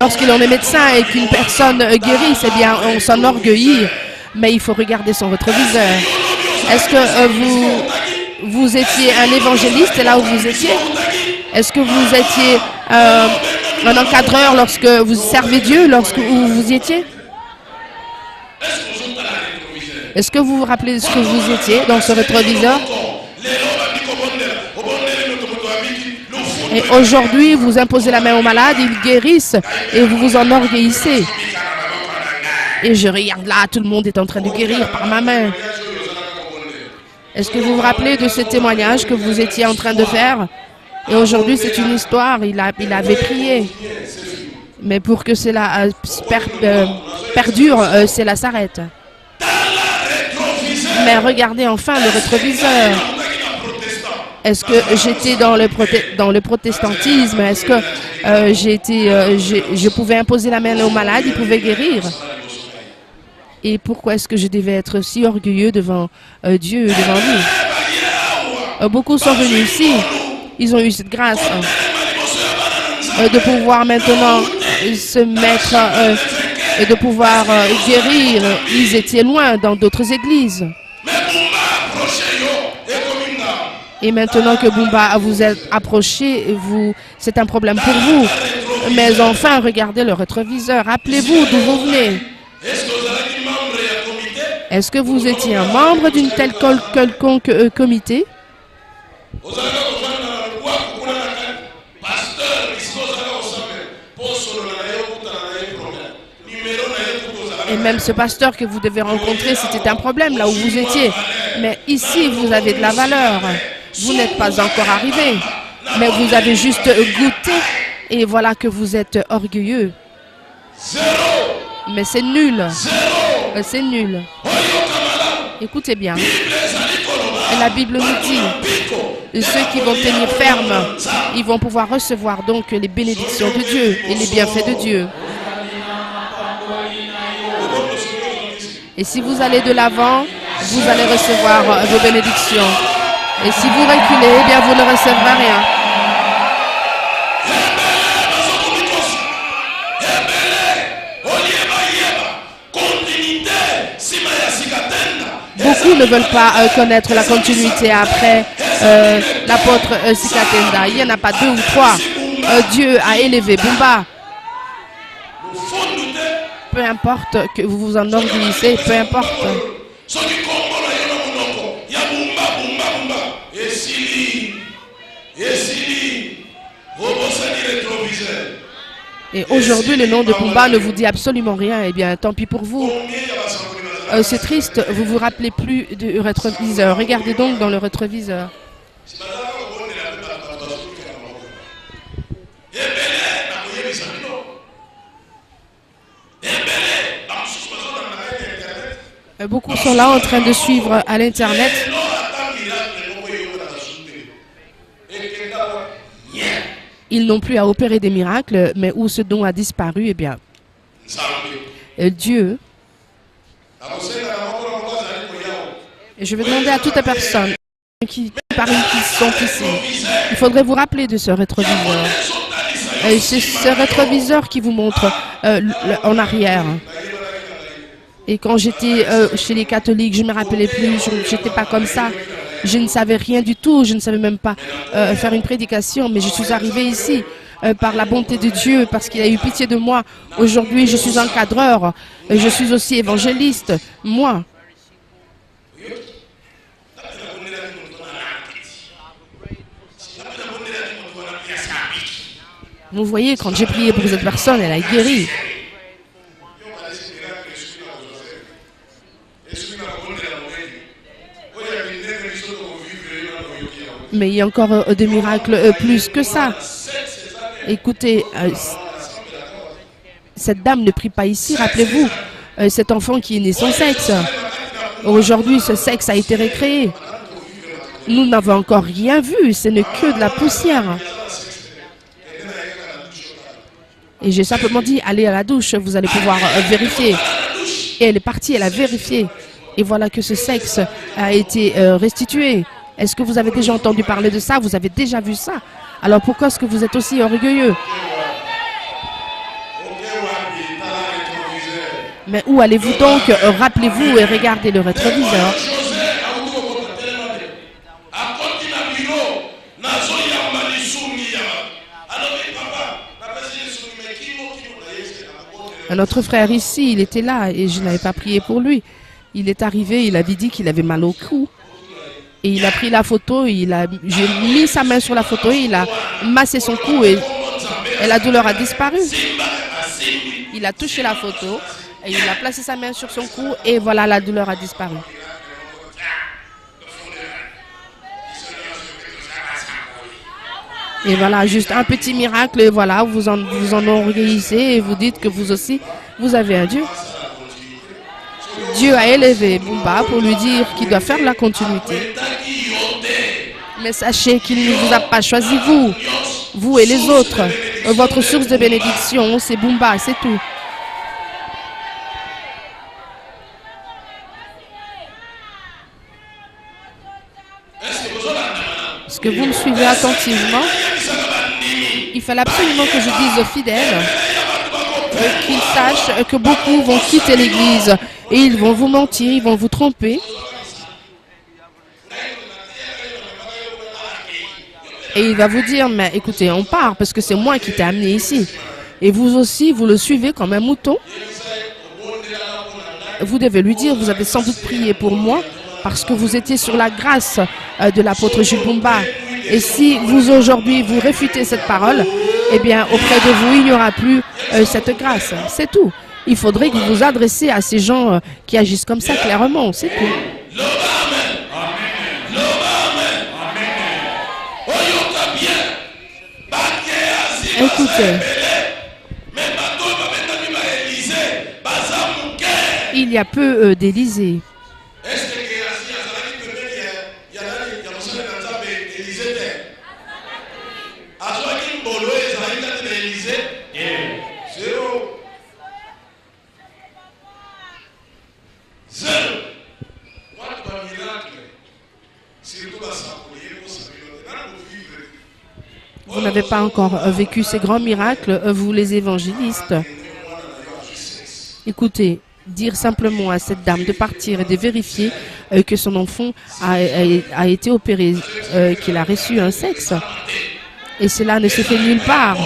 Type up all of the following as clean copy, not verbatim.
Lorsqu'on est médecin et qu'une personne guérisse, eh bien, on s'enorgueillit, mais il faut regarder son rétroviseur. Est-ce que vous étiez un évangéliste là où vous étiez? Est-ce que vous étiez un encadreur lorsque vous servez Dieu, où vous y étiez? Est-ce que vous vous rappelez de ce que vous étiez dans ce rétroviseur? Et aujourd'hui, vous imposez la main aux malades, ils guérissent et vous vous enorgueillissez. Et je regarde là, tout le monde est en train de guérir par ma main. Est-ce que vous vous rappelez de ce témoignage que vous étiez en train de faire? Et aujourd'hui, c'est une histoire, il avait prié. Mais pour que cela perdure, cela s'arrête. Mais regardez enfin le rétroviseur. Est-ce que j'étais dans le protestantisme? Est-ce que je pouvais imposer la main aux malades, ils pouvaient guérir? Et pourquoi est-ce que je devais être si orgueilleux devant Dieu, devant lui? Beaucoup sont venus ici, ils ont eu cette grâce de pouvoir maintenant se mettre, de pouvoir guérir. Ils étaient loin dans d'autres églises. Et maintenant que Bumba vous êtes approché, c'est un problème pour vous. Mais enfin, regardez le rétroviseur. Rappelez-vous d'où vous venez. Est-ce que vous étiez un membre d'une telle quelconque comité? Et même ce pasteur que vous devez rencontrer, c'était un problème là où vous étiez. Mais ici, vous avez de la valeur. Vous n'êtes pas encore arrivé, mais vous avez juste goûté et voilà que vous êtes orgueilleux. Mais c'est nul. C'est nul. Écoutez bien. La Bible nous dit, ceux qui vont tenir ferme, ils vont pouvoir recevoir donc les bénédictions de Dieu et les bienfaits de Dieu. Et si vous allez de l'avant, vous allez recevoir vos bénédictions. Et si vous reculez, eh bien vous ne recevrez rien. Beaucoup ne veulent pas connaître la continuité après l'apôtre Sikatenda. Il n'y en a pas deux ou trois. Dieu a élevé Bumba. Peu importe que vous vous enorgueillissez, peu importe. Et aujourd'hui, le nom de Bumba ne vous dit absolument rien. Eh bien, tant pis pour vous. C'est triste, vous vous rappelez plus du rétroviseur. Regardez donc dans le rétroviseur. Beaucoup sont là en train de suivre à l'internet. Ils n'ont plus à opérer des miracles, mais où ce don a disparu, eh bien, Dieu. Et je vais demander à toute personne qui sont ici, il faudrait vous rappeler de ce rétroviseur. C'est ce rétroviseur qui vous montre en arrière. Et quand j'étais chez les catholiques, je ne me rappelais plus, je n'étais pas comme ça. Je ne savais rien du tout, je ne savais même pas faire une prédication, mais je suis arrivée ici par la bonté de Dieu, parce qu'il a eu pitié de moi. Aujourd'hui, je suis encadreur, je suis aussi évangéliste, moi. Vous voyez, quand j'ai prié pour cette personne, elle a guéri. Mais il y a encore des miracles plus que ça. Écoutez, cette dame ne prie pas ici, rappelez-vous. Cet enfant qui est né sans sexe. Aujourd'hui, ce sexe a été recréé. Nous n'avons encore rien vu, ce n'est que de la poussière. Et j'ai simplement dit, allez à la douche, vous allez pouvoir vérifier. Et elle est partie, elle a vérifié. Et voilà que ce sexe a été restitué. Est-ce que vous avez déjà entendu parler de ça? Vous avez déjà vu ça? Alors pourquoi est-ce que vous êtes aussi orgueilleux? Mais où allez-vous donc? Rappelez-vous et regardez le rétroviseur. Notre frère ici, il était là et je n'avais pas prié pour lui. Il est arrivé, il avait dit qu'il avait mal au cou. Et il a pris la photo, j'ai mis sa main sur la photo et il a massé son cou et la douleur a disparu. Il a touché la photo et il a placé sa main sur son cou et voilà, la douleur a disparu. Et voilà, juste un petit miracle, et voilà, vous en orgueillissez et vous dites que vous aussi, vous avez un Dieu. Dieu a élevé Bumba pour lui dire qu'il doit faire la continuité. Mais sachez qu'il ne vous a pas choisi vous et les autres. Votre source de bénédiction, c'est Bumba, c'est tout. Est-ce que vous me suivez attentivement? Il fallait absolument que je dise aux fidèles qu'ils sachent que beaucoup vont quitter l'église et ils vont vous mentir, ils vont vous tromper. Et il va vous dire, mais écoutez, on part parce que c'est moi qui t'ai amené ici. Et vous aussi, vous le suivez comme un mouton. Vous devez lui dire, vous avez sans doute prié pour moi parce que vous étiez sur la grâce de l'apôtre Jules Bumba. Et si vous aujourd'hui, vous réfutez cette parole, eh bien, auprès de vous, il n'y aura plus cette grâce. C'est tout. Il faudrait que vous vous adressiez à ces gens qui agissent comme ça, clairement. C'est tout. Écoutez, il y a peu d'Élysée. Vous n'avez pas encore vécu ces grands miracles, vous les évangélistes. Écoutez, dire simplement à cette dame de partir et de vérifier que son enfant a été opéré, qu'il a reçu un sexe. Et cela ne se fait nulle part.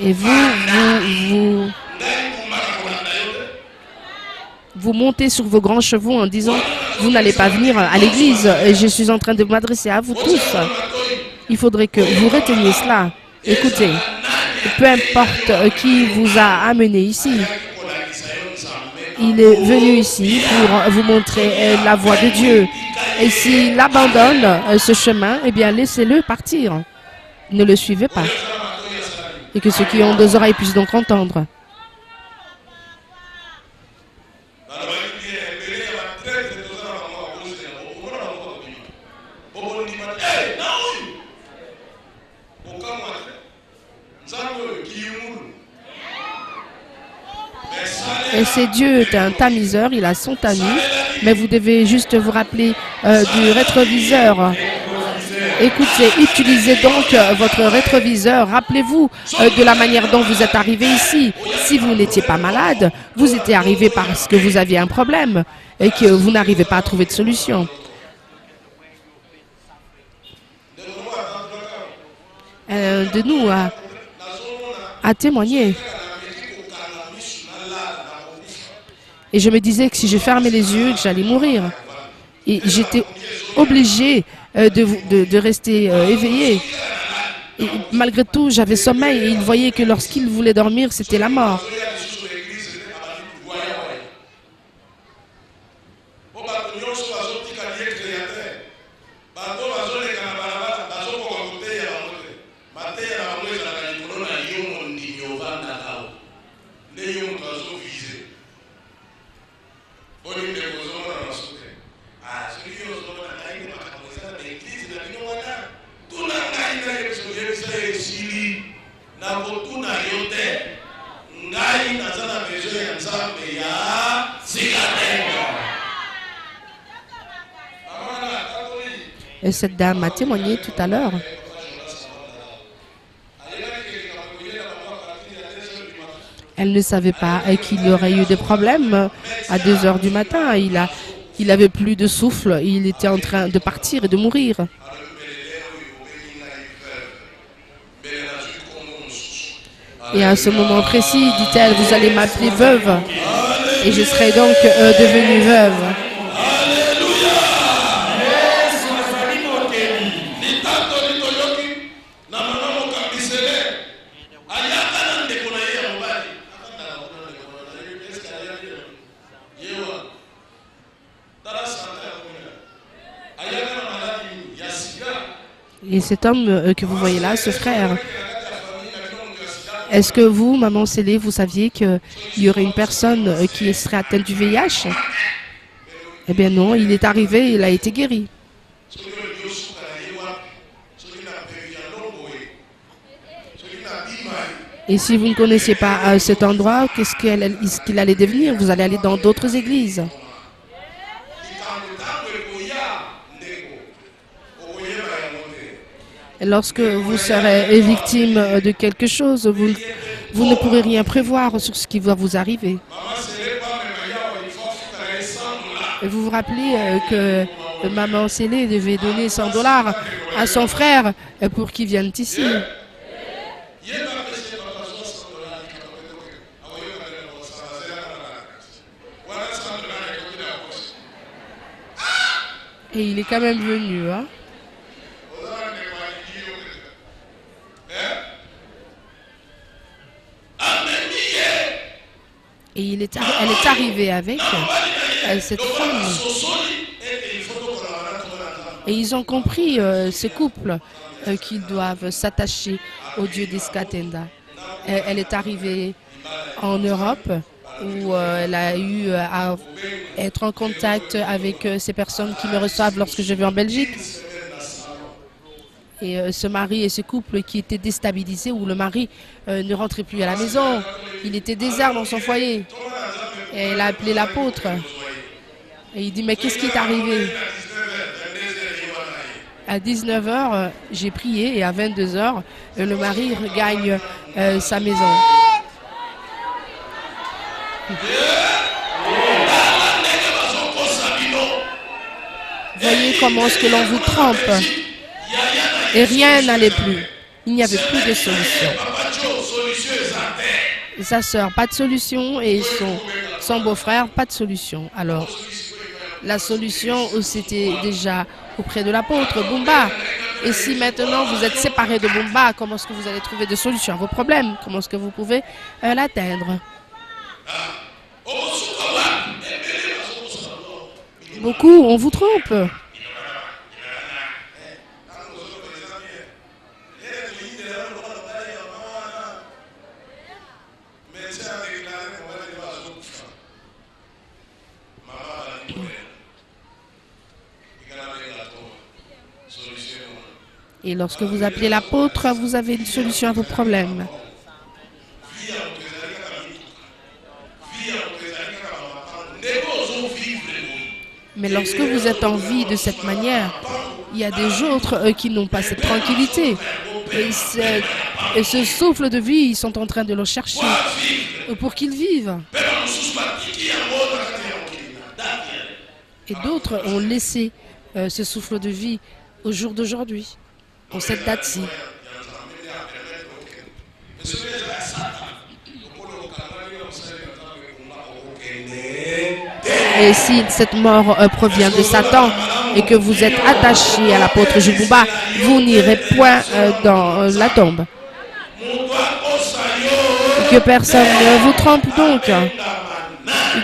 Et vous montez sur vos grands chevaux en disant vous n'allez pas venir à l'église. Je suis en train de m'adresser à vous tous. Il faudrait que vous reteniez cela. Écoutez, peu importe qui vous a amené ici, il est venu ici pour vous montrer la voie de Dieu. Et s'il abandonne ce chemin, eh bien laissez-le partir. Ne le suivez pas. Et que ceux qui ont deux oreilles puissent donc entendre. Et c'est Dieu, un tamiseur, il a son tamis, mais vous devez juste vous rappeler du rétroviseur. Écoutez, utilisez donc votre rétroviseur. Rappelez-vous de la manière dont vous êtes arrivé ici. Si vous n'étiez pas malade, vous étiez arrivé parce que vous aviez un problème et que vous n'arrivez pas à trouver de solution. De nous à témoigner. Et je me disais que si je fermais les yeux, j'allais mourir. Et j'étais obligée de rester éveillée. Et malgré tout, j'avais sommeil et il voyait que lorsqu'il voulait dormir, c'était la mort. Et cette dame a témoigné tout à l'heure. Elle ne savait pas qu'il y aurait eu des problèmes à 2 heures du matin. Il avait plus de souffle. Il était en train de partir et de mourir. Et à ce moment précis, dit-elle, vous allez m'appeler veuve. Et je serai donc devenue veuve. Et cet homme que vous voyez là, ce frère, est-ce que vous, maman Célé, vous saviez qu'il y aurait une personne qui serait atteinte du VIH? Eh bien non, il est arrivé, il a été guéri. Et si vous ne connaissiez pas cet endroit, qu'est-ce qu'il allait devenir? Vous allez aller dans d'autres églises. Et lorsque vous serez victime de quelque chose, vous ne pourrez rien prévoir sur ce qui va vous arriver. Et vous vous rappelez que maman Célé devait donner 100 $ à son frère pour qu'il vienne ici. Et il est quand même venu, hein? Et elle est arrivée avec cette femme. Et ils ont compris, ce couple, qu'ils doivent s'attacher au Dieu d'Iskatenda. Elle est arrivée en Europe, où elle a eu à être en contact avec ces personnes qui me reçoivent lorsque je vais en Belgique. Et ce mari et ce couple qui étaient déstabilisés, où le mari ne rentrait plus à la maison. Il était désert dans son foyer. Et elle a appelé l'apôtre. Et il dit, mais qu'est-ce qui est arrivé? À 19 h, j'ai prié et à 22 h, le mari regagne sa maison. Voyez comment est-ce que l'on vous trompe. Et rien n'allait plus. Il n'y avait plus de solution. Et sa sœur, pas de solution. Et son beau-frère, pas de solution. Alors, la solution, c'était déjà auprès de l'apôtre, Bumba. Et si maintenant vous êtes séparés de Bumba, comment est-ce que vous allez trouver des solutions à vos problèmes? Comment est-ce que vous pouvez l'atteindre? Beaucoup, on vous trompe. Et lorsque vous appelez l'apôtre, vous avez une solution à vos problèmes. Mais lorsque vous êtes en vie de cette manière, il y a des autres qui n'ont pas cette tranquillité. Et ce souffle de vie, ils sont en train de le chercher pour qu'ils vivent. Et d'autres ont laissé ce souffle de vie au jour d'aujourd'hui, en cette date-ci. Et si cette mort provient de Satan et que vous êtes attaché à l'apôtre Jibouba, vous n'irez point dans la tombe. Que personne ne vous trompe donc,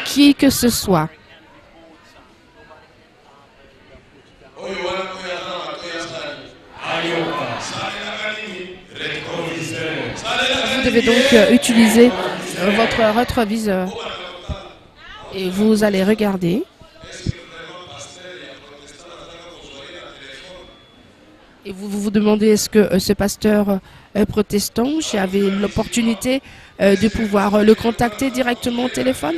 qui que ce soit. Vous devez donc utiliser votre rétroviseur et vous allez regarder. Et vous vous demandez, est-ce que ce pasteur protestant, j'avais l'opportunité de pouvoir le contacter directement au téléphone?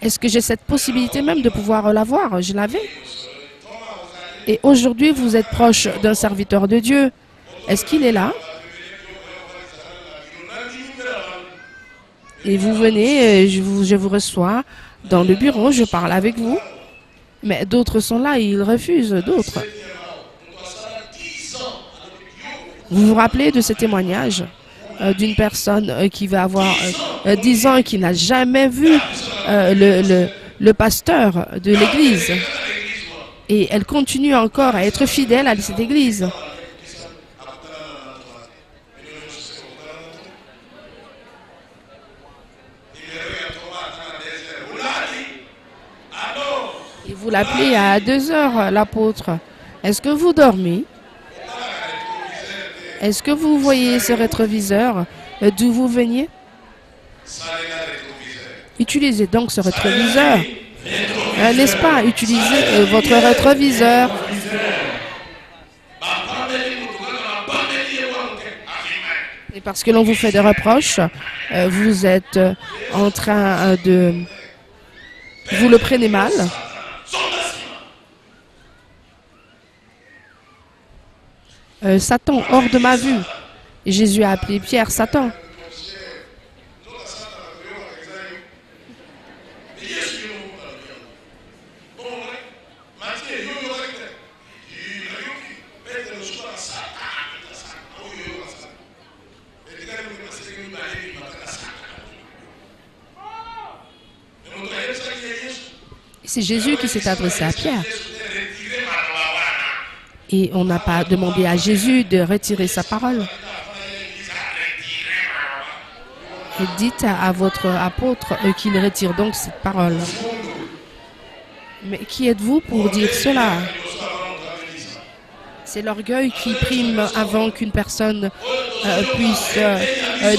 Est-ce que j'ai cette possibilité même de pouvoir l'avoir? Je l'avais. Et aujourd'hui, vous êtes proche d'un serviteur de Dieu. Est-ce qu'il est là? Et vous venez, je vous reçois dans le bureau, je parle avec vous. Mais d'autres sont là et ils refusent d'autres. Vous vous rappelez de ce témoignage d'une personne qui va avoir 10 ans et qui n'a jamais vu le pasteur de l'église. Et elle continue encore à être fidèle à cette église. Et vous l'appelez à 2 heures, l'apôtre. Est-ce que vous dormez? Est-ce que vous voyez ce rétroviseur d'où vous veniez? Utilisez donc ce rétroviseur. N'est-ce pas? Utilisez votre rétroviseur. Et parce que l'on vous fait des reproches, vous êtes en train de... Vous le prenez mal. Satan, hors de ma vue. Et Jésus a appelé Pierre Satan. C'est Jésus qui s'est adressé à Pierre. Et on n'a pas demandé à Jésus de retirer sa parole. Et dites à votre apôtre qu'il retire donc cette parole. Mais qui êtes-vous pour dire cela? C'est l'orgueil qui prime avant qu'une personne puisse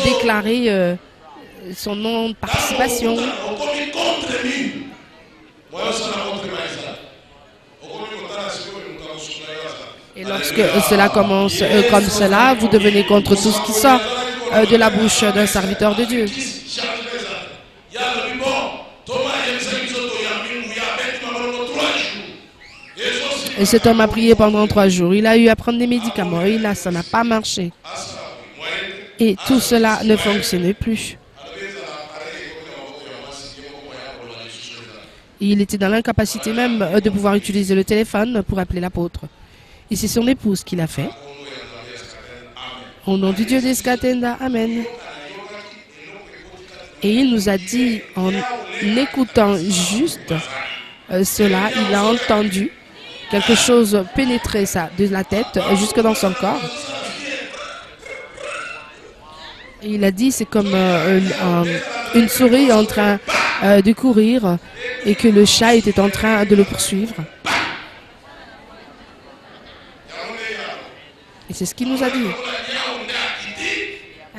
déclarer son nom de participation. Et lorsque cela commence comme cela, vous devenez contre tout ce qui sort de la bouche d'un serviteur de Dieu. Et cet homme a prié pendant 3 jours. Il a eu à prendre des médicaments. Et là, ça n'a pas marché. Et tout cela ne fonctionnait plus. Et il était dans l'incapacité même de pouvoir utiliser le téléphone pour appeler l'apôtre. Et c'est son épouse qui l'a fait. Au nom du Dieu d'Escatenda, Amen. Et il nous a dit, en écoutant juste cela, il a entendu quelque chose pénétrer de la tête jusque dans son corps. Et il a dit, c'est comme une souris en train de courir et que le chat était en train de le poursuivre. Et c'est ce qu'il nous a dit.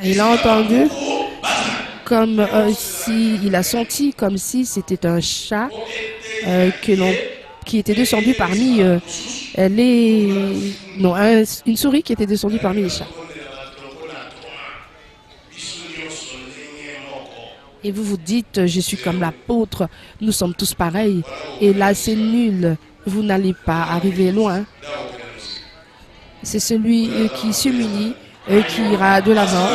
Et il a entendu comme il a senti comme si c'était un chat qui était descendu parmi une souris qui était descendue parmi les chats. Et vous vous dites, je suis comme l'apôtre, nous sommes tous pareils. Et là, c'est nul, vous n'allez pas arriver loin. C'est celui qui s'humilie et qui ira de l'avant.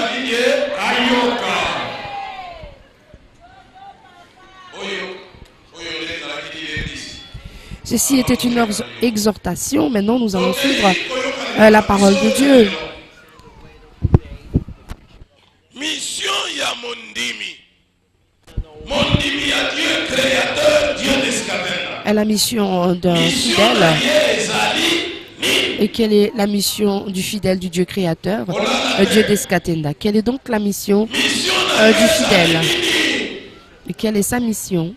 Ceci était une exhortation. Maintenant, nous allons suivre la parole de Dieu. Mission ya Mondimi. Mondimi ya Dieu créateur, Dieu d'Escatenda. La mission d'un fidèle. Et quelle est la mission du fidèle du Dieu créateur, Dieu d'Escatenda? Quelle est donc la mission du fidèle? Et quelle est sa mission?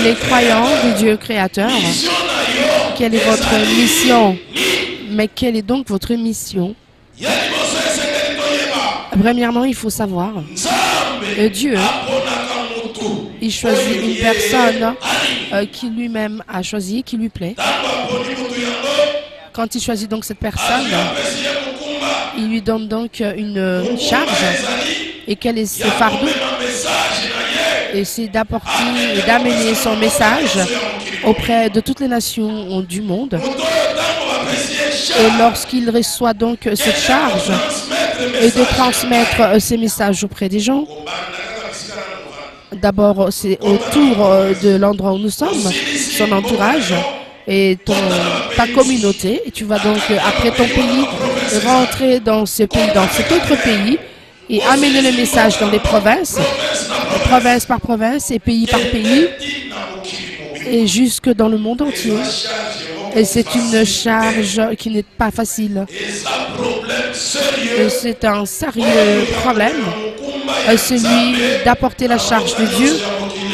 Les croyants du Dieu créateur, quelle est votre mission? Mais quelle est donc votre mission? Premièrement, il faut savoir, Dieu, il choisit une personne qui lui-même a choisi, qui lui plaît. Quand il choisit donc cette personne, il lui donne donc une charge. Et quel est ce fardeau? Et c'est d'apporter et d'amener son message auprès de toutes les nations du monde. Et lorsqu'il reçoit donc cette charge, et de transmettre ces messages auprès des gens. D'abord, c'est autour de l'endroit où nous sommes, son entourage et ta communauté. Et tu vas donc, après ton pays, rentrer dans ce pays, dans cet autre pays, et amener le message dans les provinces, province par province et pays par pays, et jusque dans le monde entier. Et c'est une charge qui n'est pas facile. C'est un sérieux problème, celui d'apporter la charge de Dieu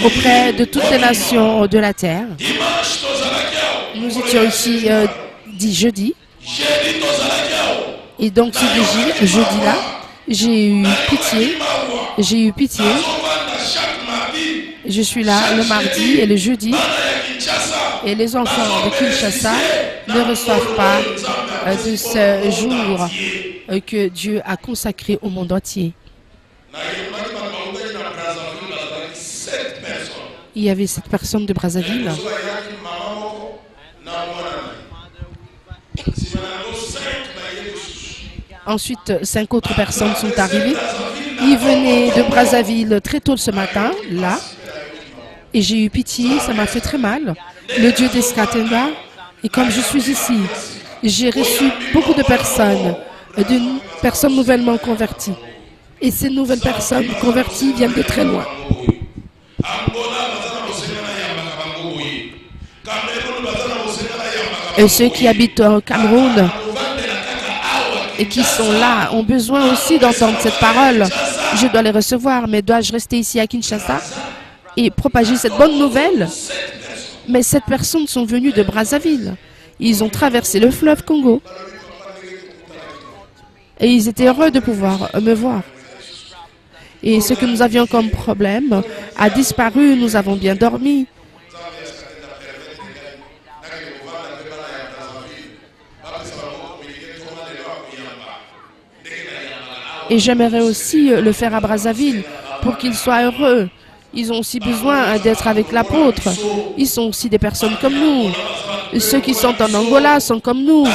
auprès de toutes les nations de la terre. Nous étions ici jeudi. Et donc ce jeudi-là, j'ai eu pitié. Je suis là le mardi et le jeudi. Et les enfants de Kinshasa ne reçoivent pas de ce jour que Dieu a consacré au monde entier. Il y avait 7 personnes de Brazzaville. Ensuite, 5 autres personnes sont arrivées. Ils venaient de Brazzaville très tôt ce matin, là. Et j'ai eu pitié, ça m'a fait très mal. Le Dieu d'Escatenda, et comme je suis ici, j'ai reçu beaucoup de personnes nouvellement converties. Et ces nouvelles personnes converties viennent de très loin. Et ceux qui habitent au Cameroun et qui sont là ont besoin aussi d'entendre cette parole. Je dois les recevoir, mais dois-je rester ici à Kinshasa et propager cette bonne nouvelle? Mais 7 personnes sont venues de Brazzaville. Ils ont traversé le fleuve Congo. Et ils étaient heureux de pouvoir me voir. Et ce que nous avions comme problème a disparu. Nous avons bien dormi. Et j'aimerais aussi le faire à Brazzaville pour qu'ils soient heureux. Ils ont aussi besoin d'être avec l'apôtre. Ils sont aussi des personnes comme nous. Ceux qui sont en Angola sont comme nous.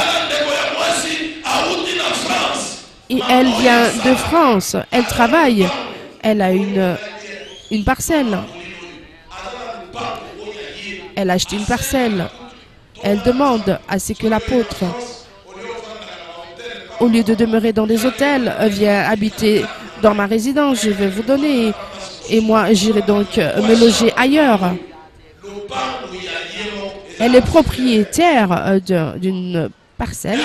Et elle vient de France. Elle travaille. Elle a une parcelle. Elle a acheté une parcelle. Elle demande à ce que l'apôtre, au lieu de demeurer dans des hôtels, vient habiter dans ma résidence. Je vais vous donner. Et moi, j'irai donc me loger ailleurs. Elle est propriétaire d'une parcelle,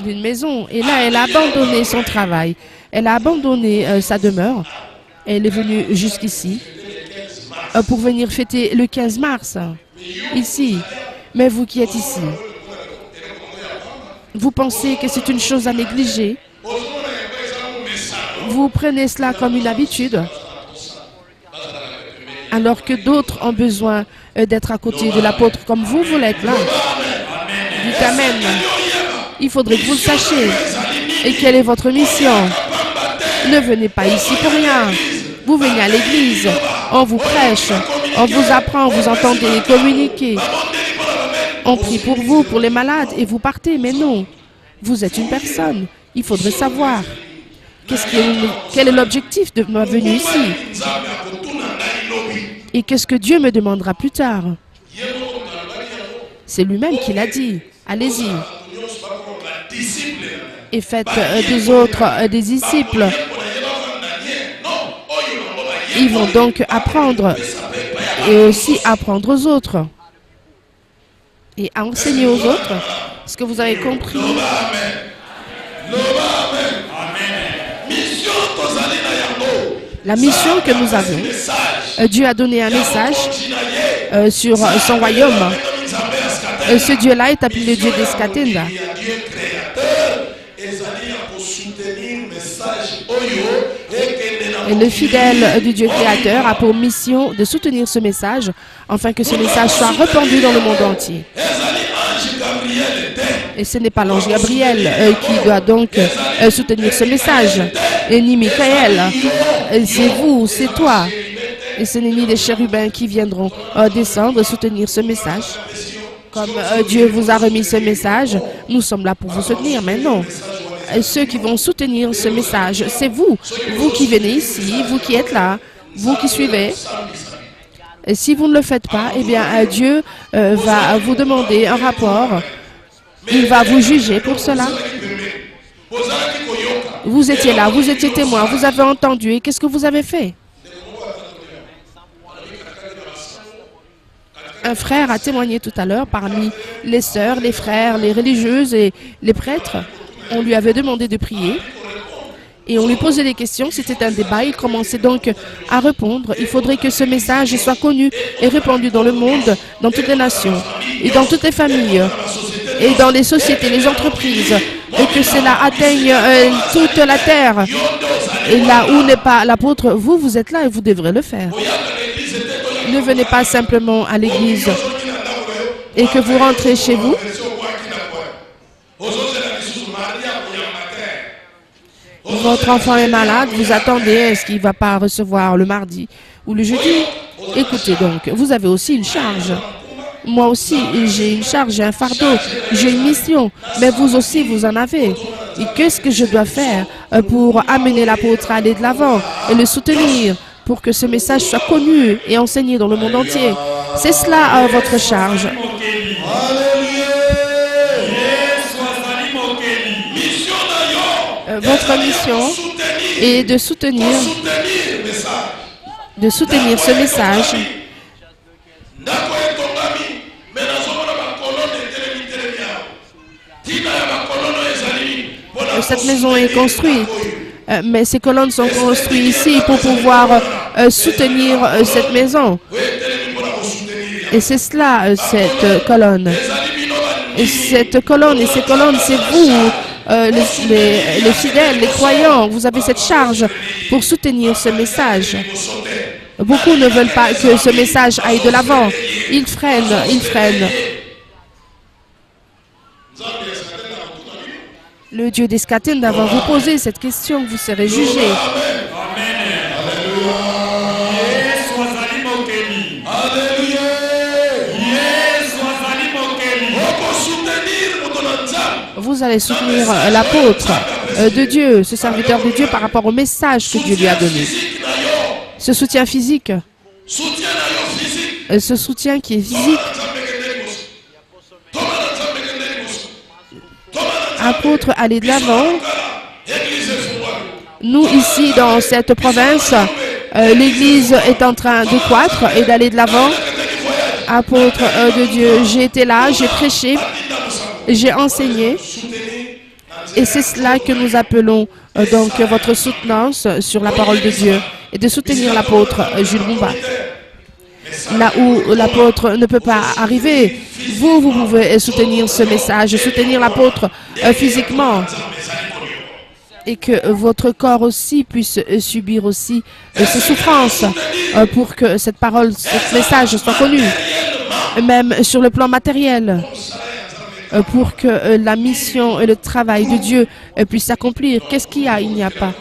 d'une maison. Et là, elle a abandonné son travail. Elle a abandonné sa demeure. Elle est venue jusqu'ici pour venir fêter le 15 mars, ici. Mais vous qui êtes ici, vous pensez que c'est une chose à négliger? Vous prenez cela comme une habitude, alors que d'autres ont besoin d'être à côté de l'apôtre comme vous l'êtes là. Dites Amen. Il faudrait que vous le sachiez. Et quelle est votre mission? Ne venez pas ici pour rien. Vous venez à l'église, on vous prêche, on vous apprend, vous entendez communiquer. On prie pour vous, pour les malades, et vous partez. Mais non, vous êtes une personne. Il faudrait savoir. Quel est l'objectif de ma venue ici? Et qu'est-ce que Dieu me demandera plus tard? C'est lui-même qui l'a dit. Allez-y. Et faites des autres des disciples. Ils vont donc apprendre et aussi apprendre aux autres. Et à enseigner aux autres. Est-ce que vous avez compris? La mission que nous avons, Dieu a donné un message sur son royaume. Ce Dieu-là est appelé le Dieu d'Escatenda. Et le fidèle du Dieu créateur a pour mission de soutenir ce message afin que ce message soit répandu dans le monde entier. Et ce n'est pas l'ange Gabriel qui doit donc soutenir ce message, et ni Michael. C'est vous, c'est toi. Et ce n'est ni les chérubins qui viendront descendre soutenir ce message. Comme Dieu vous a remis ce message, nous sommes là pour vous soutenir, mais non. ceux qui vont soutenir ce message. C'est vous, vous qui venez ici, vous qui êtes là, vous qui suivez. Et si vous ne le faites pas, eh bien, Dieu va vous demander un rapport. Il va vous juger pour cela. Vous étiez là, vous étiez témoin, vous avez entendu. Et qu'est-ce que vous avez fait? Un frère a témoigné tout à l'heure parmi les sœurs, les frères, les religieuses et les prêtres. On lui avait demandé de prier et on lui posait des questions. C'était un débat. Il commençait donc à répondre. Il faudrait que ce message soit connu et répandu dans le monde, dans toutes les nations et dans toutes les familles et dans les sociétés, les entreprises, et que cela atteigne toute la terre. Et là où n'est pas l'apôtre, vous êtes là et vous devrez le faire. Ne venez pas simplement à l'église et que vous rentrez chez vous. Votre enfant est malade, vous attendez, est-ce qu'il ne va pas recevoir le mardi ou le jeudi? Écoutez donc, vous avez aussi une charge. Moi aussi, j'ai une charge, j'ai un fardeau, j'ai une mission, mais vous aussi, vous en avez. Et qu'est-ce que je dois faire pour amener l'apôtre à aller de l'avant et le soutenir pour que ce message soit connu et enseigné dans le monde entier? C'est cela votre charge. Votre mission est de soutenir ce message. Cette maison est construite, mais ces colonnes sont construites ici pour pouvoir soutenir cette maison. Et c'est cela, cette colonne. Et cette colonne et ces colonnes, c'est vous, les fidèles, les croyants. Vous avez cette charge pour soutenir ce message. Beaucoup ne veulent pas que ce message aille de l'avant. Ils freinent, ils freinent. Le Dieu d'Escatène va vous poser cette question, vous serez jugés. Vous allez soutenir l'apôtre de Dieu, ce serviteur de Dieu par rapport au message que Dieu lui a donné. Ce soutien physique, ce soutien qui est physique. Apôtre, allez de l'avant. Nous, ici, dans cette province, l'Église est en train de croître et d'aller de l'avant. Apôtre de Dieu, j'ai été là, j'ai prêché, j'ai enseigné. Et c'est cela que nous appelons donc votre soutenance sur la parole de Dieu et de soutenir l'apôtre Jules Boumba. Là où l'apôtre ne peut pas arriver, vous pouvez soutenir ce message, soutenir l'apôtre physiquement. Et que votre corps aussi puisse subir aussi ces souffrances pour que cette parole, ce message soit connu. Même sur le plan matériel. Pour que la mission et le travail de Dieu puissent s'accomplir. Qu'est-ce qu'il y a? Il n'y a pas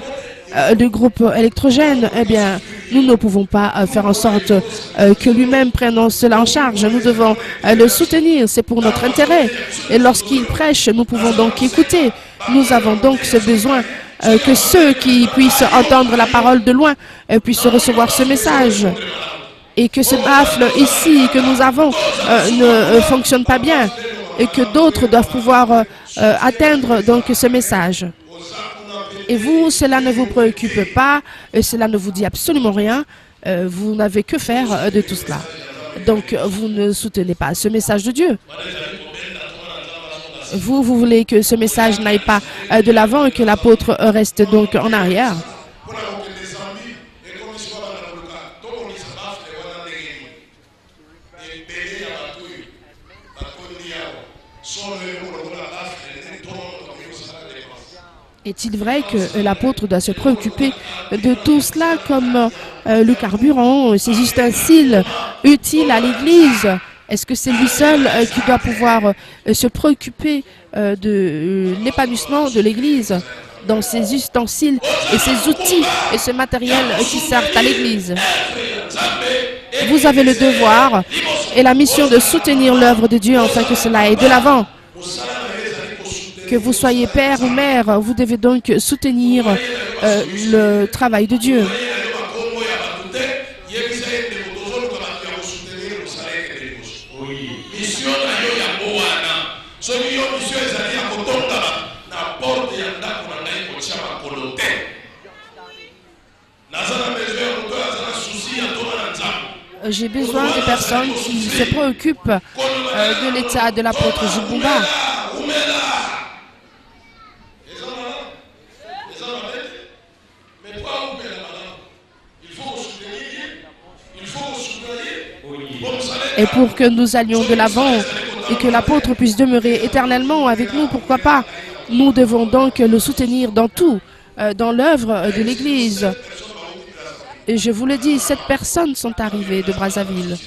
de groupe électrogène. Eh bien, nous ne pouvons pas faire en sorte que lui-même prenne cela en charge. Nous devons le soutenir. C'est pour notre intérêt. Et lorsqu'il prêche, nous pouvons donc écouter. Nous avons donc ce besoin que ceux qui puissent entendre la parole de loin puissent recevoir ce message. Et que ce baffle ici que nous avons ne fonctionne pas bien. Et que d'autres doivent pouvoir atteindre donc ce message. Et vous, cela ne vous préoccupe pas, cela ne vous dit absolument rien, vous n'avez que faire de tout cela. Donc vous ne soutenez pas ce message de Dieu. Vous voulez que ce message n'aille pas de l'avant et que l'apôtre reste donc en arrière. Est-il vrai que l'apôtre doit se préoccuper de tout cela comme le carburant, ces ustensiles utiles à l'Église? Est-ce que c'est lui seul qui doit pouvoir se préoccuper de l'épanouissement de l'Église dans ces ustensiles et ces outils et ce matériel qui servent à l'Église? Vous avez le devoir et la mission de soutenir l'œuvre de Dieu afin que cela aille de l'avant. Que vous soyez père ou mère, vous devez donc soutenir le travail de Dieu. J'ai besoin de personnes qui se préoccupent de l'état de l'apôtre Jibumba. Et pour que nous allions de l'avant et que l'apôtre puisse demeurer éternellement avec nous, pourquoi pas? Nous devons donc le soutenir dans tout, dans l'œuvre de l'Église. Et je vous le dis, 7 personnes sont arrivées de Brazzaville.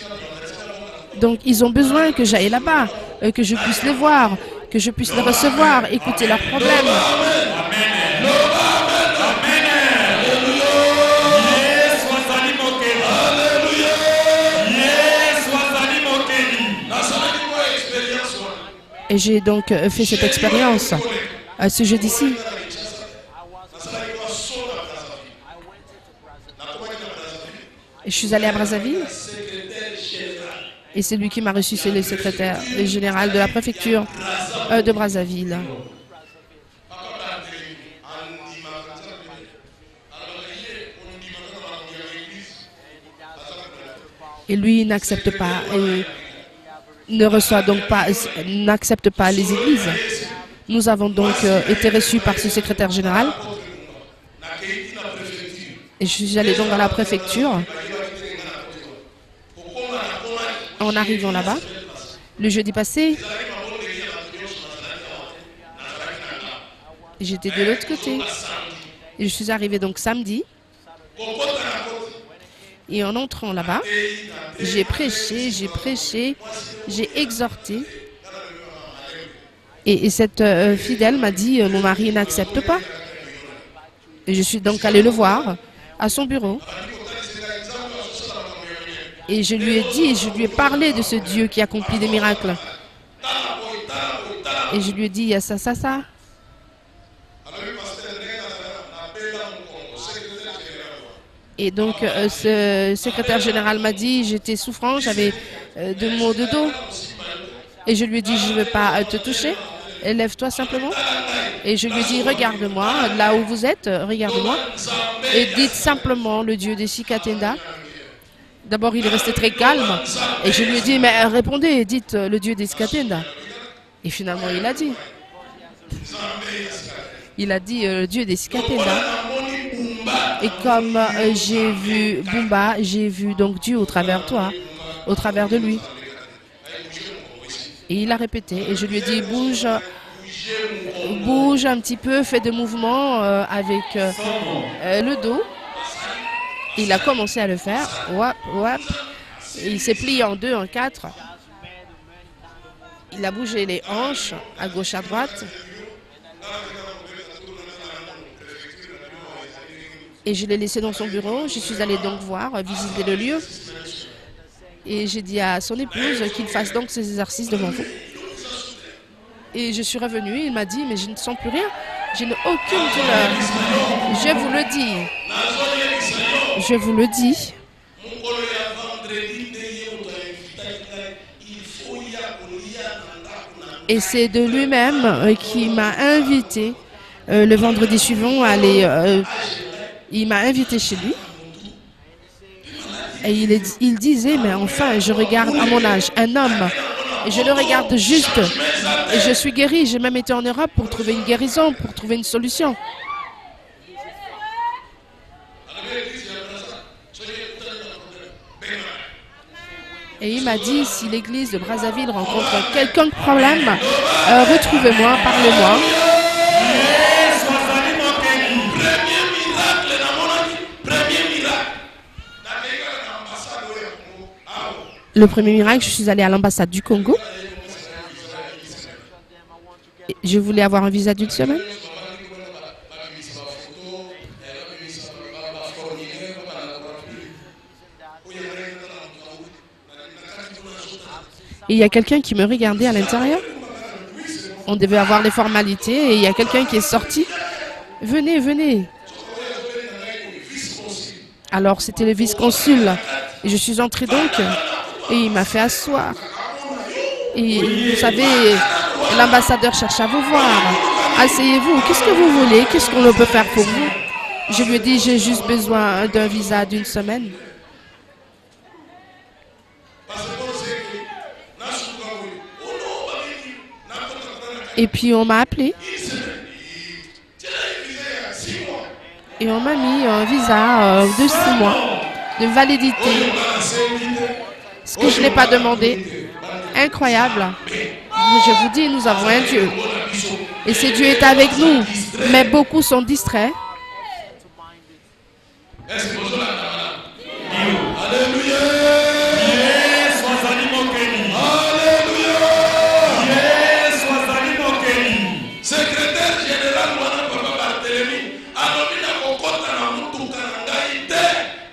Donc ils ont besoin que j'aille là-bas, que je puisse les voir, que je puisse les recevoir, écouter leurs problèmes. Et j'ai donc fait cette expérience ce jeudi-ci. Je suis allé à Brazzaville et c'est lui qui m'a reçu, c'est le secrétaire général de la préfecture de Brazzaville. Et lui n'accepte pas, et ne reçoit donc pas, n'accepte pas les églises. Nous avons donc été reçus par ce secrétaire général. Et je suis allé donc à la préfecture. En arrivant là-bas, le jeudi passé, j'étais de l'autre côté. Et je suis arrivé donc samedi. Et en entrant là-bas, j'ai prêché, j'ai exhorté. Et cette fidèle m'a dit, mon mari n'accepte pas. Et je suis donc allé le voir à son bureau. Et je lui ai dit, je lui ai parlé de ce Dieu qui accomplit des miracles. Et je lui ai dit, il y a ça, ça, ça. Et donc, ce secrétaire général m'a dit, j'étais souffrant, j'avais 2 maux de dos. Et je lui ai dit, je ne veux pas te toucher, lève-toi simplement. Et je lui ai dit, regarde-moi, là où vous êtes, regarde-moi. Et dites simplement le Dieu des Sikatenda. D'abord, il est resté très calme. Et je lui ai dit, mais répondez, dites le Dieu des Sikatenda. Et finalement, il a dit. Il a dit le Dieu des Sikatenda. Et comme j'ai vu Bumba, j'ai vu donc Dieu au travers de toi, au travers de lui. Et il a répété. Et je lui ai dit, bouge, bouge un petit peu, fais des mouvements avec le dos. Il a commencé à le faire. Wap, wap. Et il s'est plié en 2, en 4. Il a bougé les hanches à gauche, à droite. Et je l'ai laissé dans son bureau. Je suis allée donc voir, visiter le lieu. Et j'ai dit à son épouse qu'il fasse donc ses exercices devant vous. Et je suis revenue. Il m'a dit, mais je ne sens plus rien. Je n'ai aucune douleur. Je vous le dis. Je vous le dis. Et c'est de lui-même qui m'a invité le vendredi suivant à aller... il m'a invité chez lui. Et il disait, mais enfin, je regarde à mon âge un homme. Et je le regarde juste. Et je suis guéri. J'ai même été en Europe pour trouver une guérison, pour trouver une solution. Et il m'a dit, si l'église de Brazzaville rencontre quelconque problème, retrouvez-moi, parlez-moi. Le premier miracle, je suis allée à l'ambassade du Congo. Je voulais avoir un visa d'1 semaine. Et il y a quelqu'un qui me regardait à l'intérieur. On devait avoir les formalités et il y a quelqu'un qui est sorti. Venez, venez. Alors c'était le vice-consul. Et je suis entré donc et il m'a fait asseoir. Et vous savez, l'ambassadeur cherche à vous voir. Asseyez-vous. Qu'est-ce que vous voulez? Qu'est-ce qu'on peut faire pour vous? Je lui ai dit, j'ai juste besoin d'un visa d'une semaine. Et puis on m'a appelé. Et on m'a mis un visa de 6 mois de validité. Ce que je n'ai pas demandé. Incroyable. Je vous dis, nous avons un Dieu. Et ce Dieu est avec nous. Mais beaucoup sont distraits. Alléluia. Secrétaire général Wana Papa Barthélemy,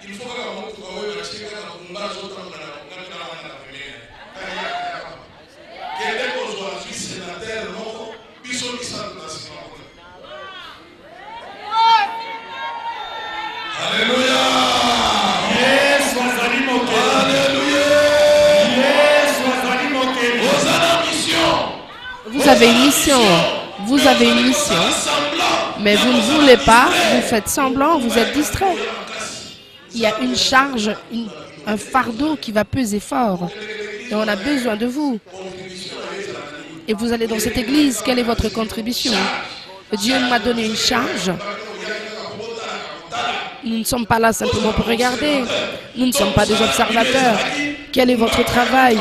il faut Alléluia. Vous avez une mission. Vous avez une mission. Mais vous ne voulez pas, vous faites semblant, vous êtes distrait. Il y a une charge, un fardeau qui va peser fort. Et on a besoin de vous. Et vous allez dans cette église, quelle est votre contribution? Dieu m'a donné une charge. Nous ne sommes pas là simplement pour regarder. Nous ne sommes pas des observateurs. Quel est votre travail?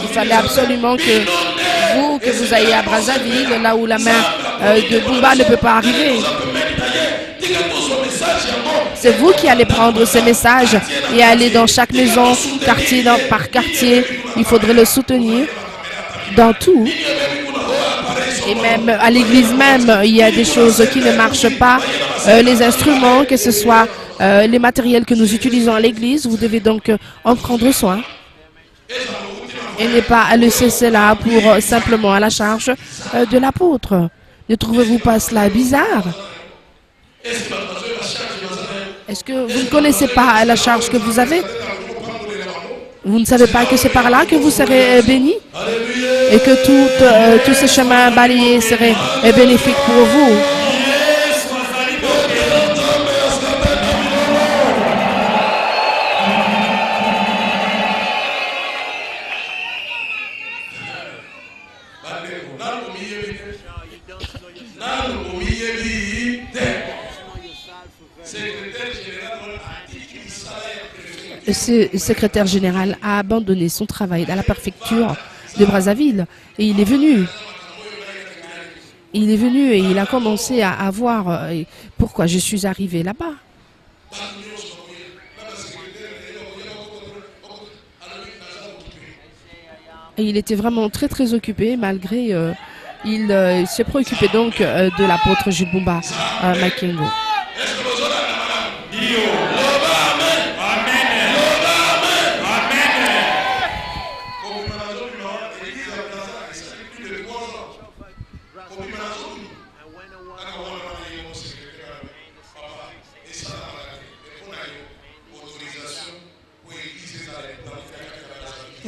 Il fallait absolument que vous ayez à Brazzaville, là où la main de Bumba ne peut pas arriver. C'est vous qui allez prendre ces messages et aller dans chaque maison, quartier par quartier. Il faudrait le soutenir dans tout. Et même à l'église même, il y a des choses qui ne marchent pas. Les instruments, que ce soit les matériels que nous utilisons à l'église, vous devez donc en prendre soin. Et n'est pas laisser cela pour simplement à la charge de l'apôtre. Ne trouvez-vous pas cela bizarre? Est-ce que vous ne connaissez pas la charge que vous avez? Vous ne savez pas que c'est par là que vous serez bénis? Et que tous ces chemins balayés seraient bénéfiques pour vous? Ce secrétaire général a abandonné son travail à la préfecture de Brazzaville et il est venu. Il est venu et il a commencé à voir pourquoi je suis arrivé là-bas. Et il était vraiment très occupé malgré... il se préoccupait donc de l'apôtre Jibumba Makengo.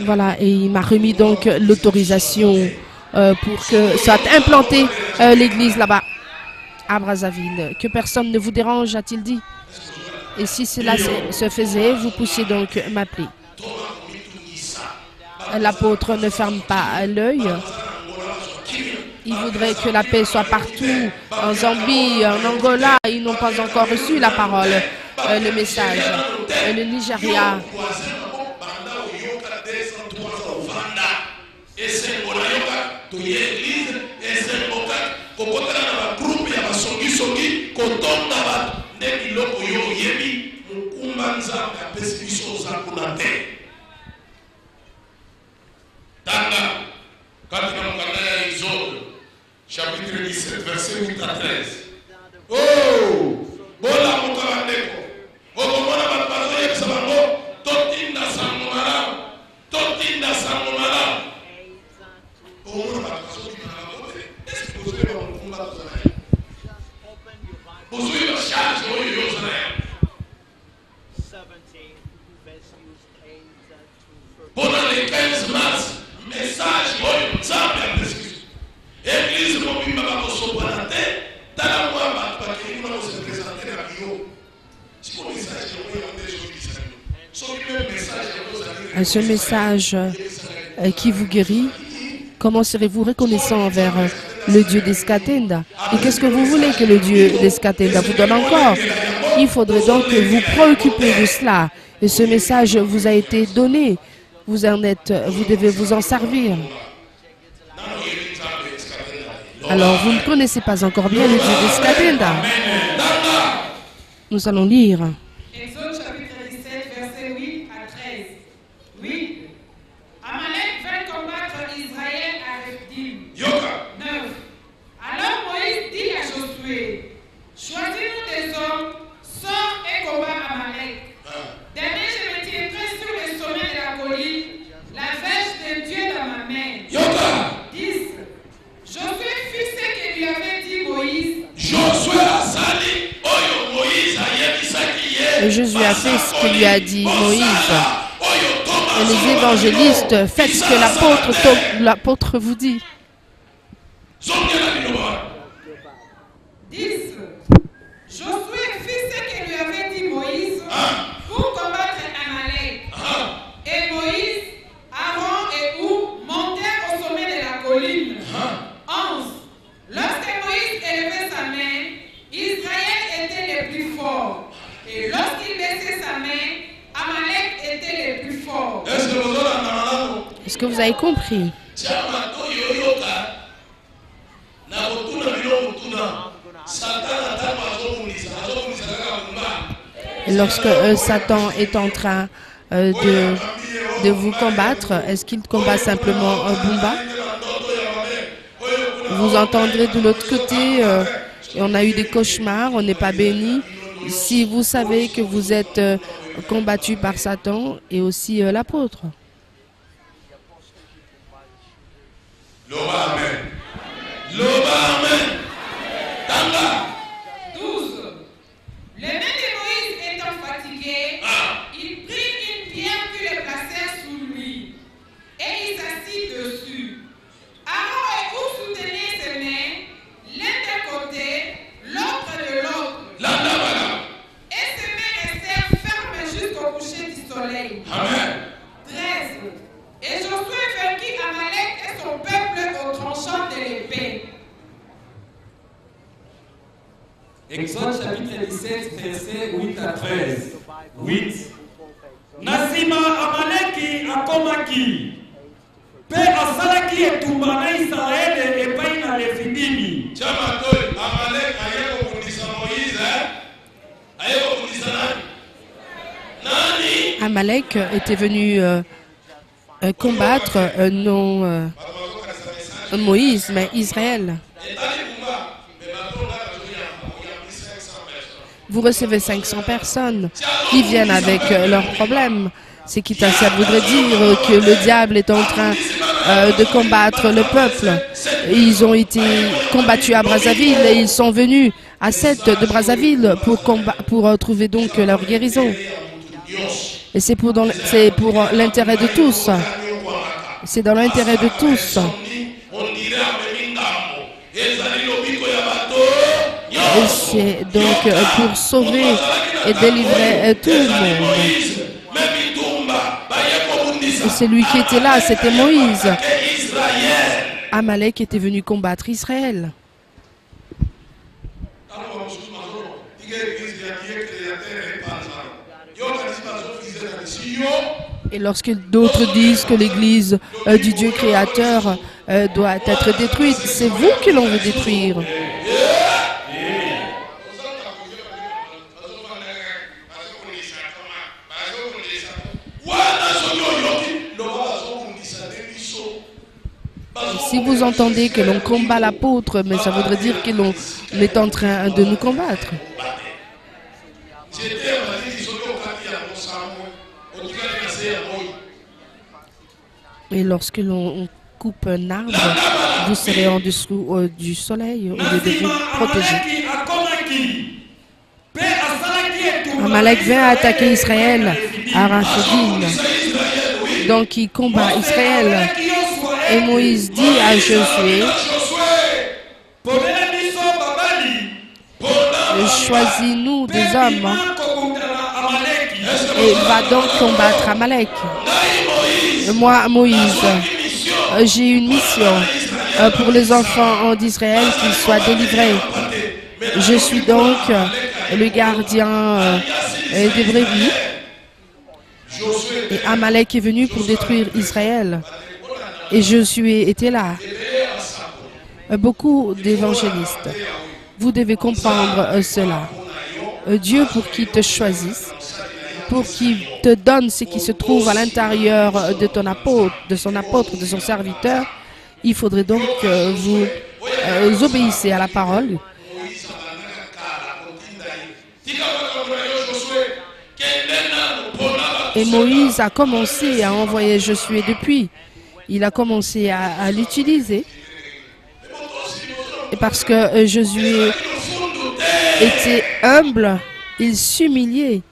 Voilà, et il m'a remis donc l'autorisation pour que soit implantée l'église là-bas, à Brazzaville. Que personne ne vous dérange, a-t-il dit. Et si cela se faisait, vous poussiez donc m'appeler. L'apôtre ne ferme pas l'œil. Il voudrait que la paix soit partout, en Zambie, en Angola. Ils n'ont pas encore reçu la parole, le message. Le Nigeria. Chapitre 17, verset 8 à 13. Oh! Bola Mokalandeko. Okomona batbazo yebisa bango. Totinda sangomala. Totinda sangomala. Pendant les 15 mars, message, ça a bien précisé. Église, mon pima va se présenter, dans la voie, va se présenter à Bio. Si mon message, ce message qui vous guérit, comment serez-vous reconnaissant envers le Dieu d'Escatenda? Et qu'est-ce que vous voulez que le Dieu d'Escatenda vous donne encore? Il faudrait donc que vous préoccupiez de cela. Et ce message vous a été donné. Vous devez vous en servir. Alors, vous ne connaissez pas encore bien le Dieu d'Escatenda. Nous allons lire. Exode chapitre 17, versets 8 à 13. Oui. Amalek vint combattre Israël à Repdim. 9. Alors Moïse dit à Josué, choisis-nous des hommes, sors et combat Amalek. Demain je me tiendrai sur le sommet de la colline, la verge de Dieu dans ma main. 10. Josué fit ce que lui avait dit Moïse. Et Josué a fait ce que lui a dit Moïse. Et les évangélistes, faites ce que l'apôtre vous dit. 10. Josué fit ce que lui avait dit Moïse pour combattre Amalek. Et Moïse, Aaron et Hur montèrent au sommet de la colline. 11. Lorsque Moïse élevait sa main, Israël était le plus fort. Et lorsqu'il baissait sa main, Amalek était le plus fort. Est-ce que vous avez compris? Et lorsque Satan est en train de vous combattre, est-ce qu'il combat simplement un Bumba? Vous entendrez de l'autre côté, on a eu des cauchemars, on n'est pas béni. Si vous savez que vous êtes combattu par Satan et aussi l'apôtre. Loba amen. Loba amen. Tanga. 12. Les mains de Moïse étant fatiguées, il prit une pierre puis le placèrent sous lui, et il s'assit dessus. Aaron et Hur soutenaient ses mains, l'un d'un côté, l'autre de l'autre. Et ses mains restèrent fermes jusqu'au coucher du soleil. Amen. 13. Et Josué vainquit Amalek et son peuple au tranchant de l'épée. Exode chapitre 17, versets 8 à 13. 8. Nasima Amaleki akomaki. Pe asalaki etumba na Israel epai na Refidimi. Chama toi, Amalek ayeko kundisa Moïse, ayeko kundisa nani? Amalek était venu combattre non Moïse, mais Israël. Vous recevez 500 personnes qui viennent avec leurs problèmes. C'est qui ça voudrait dire que le diable est en train de combattre le peuple. Ils ont été combattus à Brazzaville et ils sont venus à Sète de Brazzaville pour trouver donc leur guérison. Et c'est pour l'intérêt de tous. C'est dans l'intérêt de tous. Et c'est donc pour sauver et délivrer tout le monde. Et c'est lui qui était là, c'était Moïse. Amalek était venu combattre Israël. Et lorsque d'autres disent que l'église du Dieu créateur doit être détruite, c'est vous qui l'on veut détruire. Si vous entendez que l'on combat l'apôtre, mais ça voudrait dire que l'on est en train de nous combattre. Et lorsque l'on coupe un arbre, vous serez en dessous du soleil au lieu de vous protéger. Amalek vint attaquer Israël à Raphidim. Donc il combat Israël. Et Moïse dit à Josué, choisis-nous des hommes et va donc combattre Amalek. Moi, Moïse, j'ai une mission pour les enfants d'Israël qu'ils soient délivrés. Je suis donc le gardien des brebis. Et Amalek est venu pour détruire Israël. Et Josué était là. Beaucoup d'évangélistes. Vous devez comprendre cela. Dieu, pour qu'il te choisisse, pour qu'il te donne ce qui se trouve à l'intérieur de ton apôtre, de son serviteur, il faudrait donc que vous obéissez à la parole. Et Moïse a commencé à envoyer Josué depuis. Il a commencé à l'utiliser. Et parce que Josué était humble, il s'humiliait.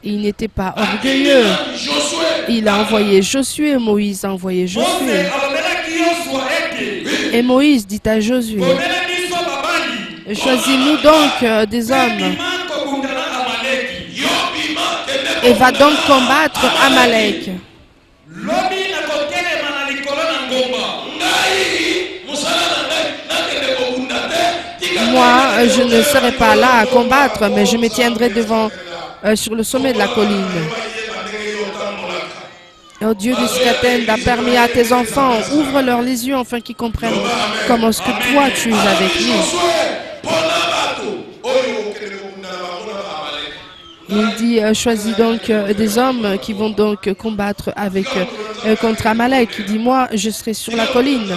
Il n'était pas orgueilleux. Il a envoyé Josué, Moïse a envoyé Josué. Et Moïse dit à Josué, choisis-nous donc des hommes et va donc combattre Amalek. Moi, je ne serai pas là à combattre, mais je me tiendrai devant, sur le sommet de la colline. Oh Dieu de Scatène a permis à tes enfants, ouvre-leur les yeux afin qu'ils comprennent comment est-ce que toi tu es avec nous. Il dit, choisis donc des hommes qui vont donc combattre contre Amalek. Il dit, moi, je serai sur la colline.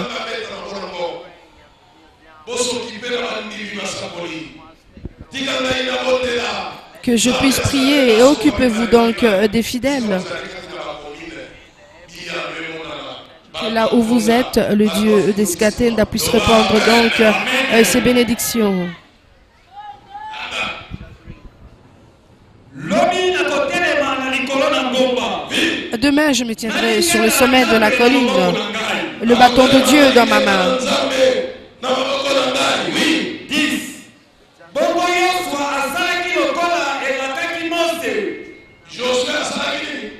Que je puisse prier et occupez-vous donc des fidèles. Que là où vous êtes, le Dieu des Scatènes puisse répandre donc ses bénédictions. Demain, je me tiendrai sur le sommet de la colline, le bâton de Dieu dans ma main.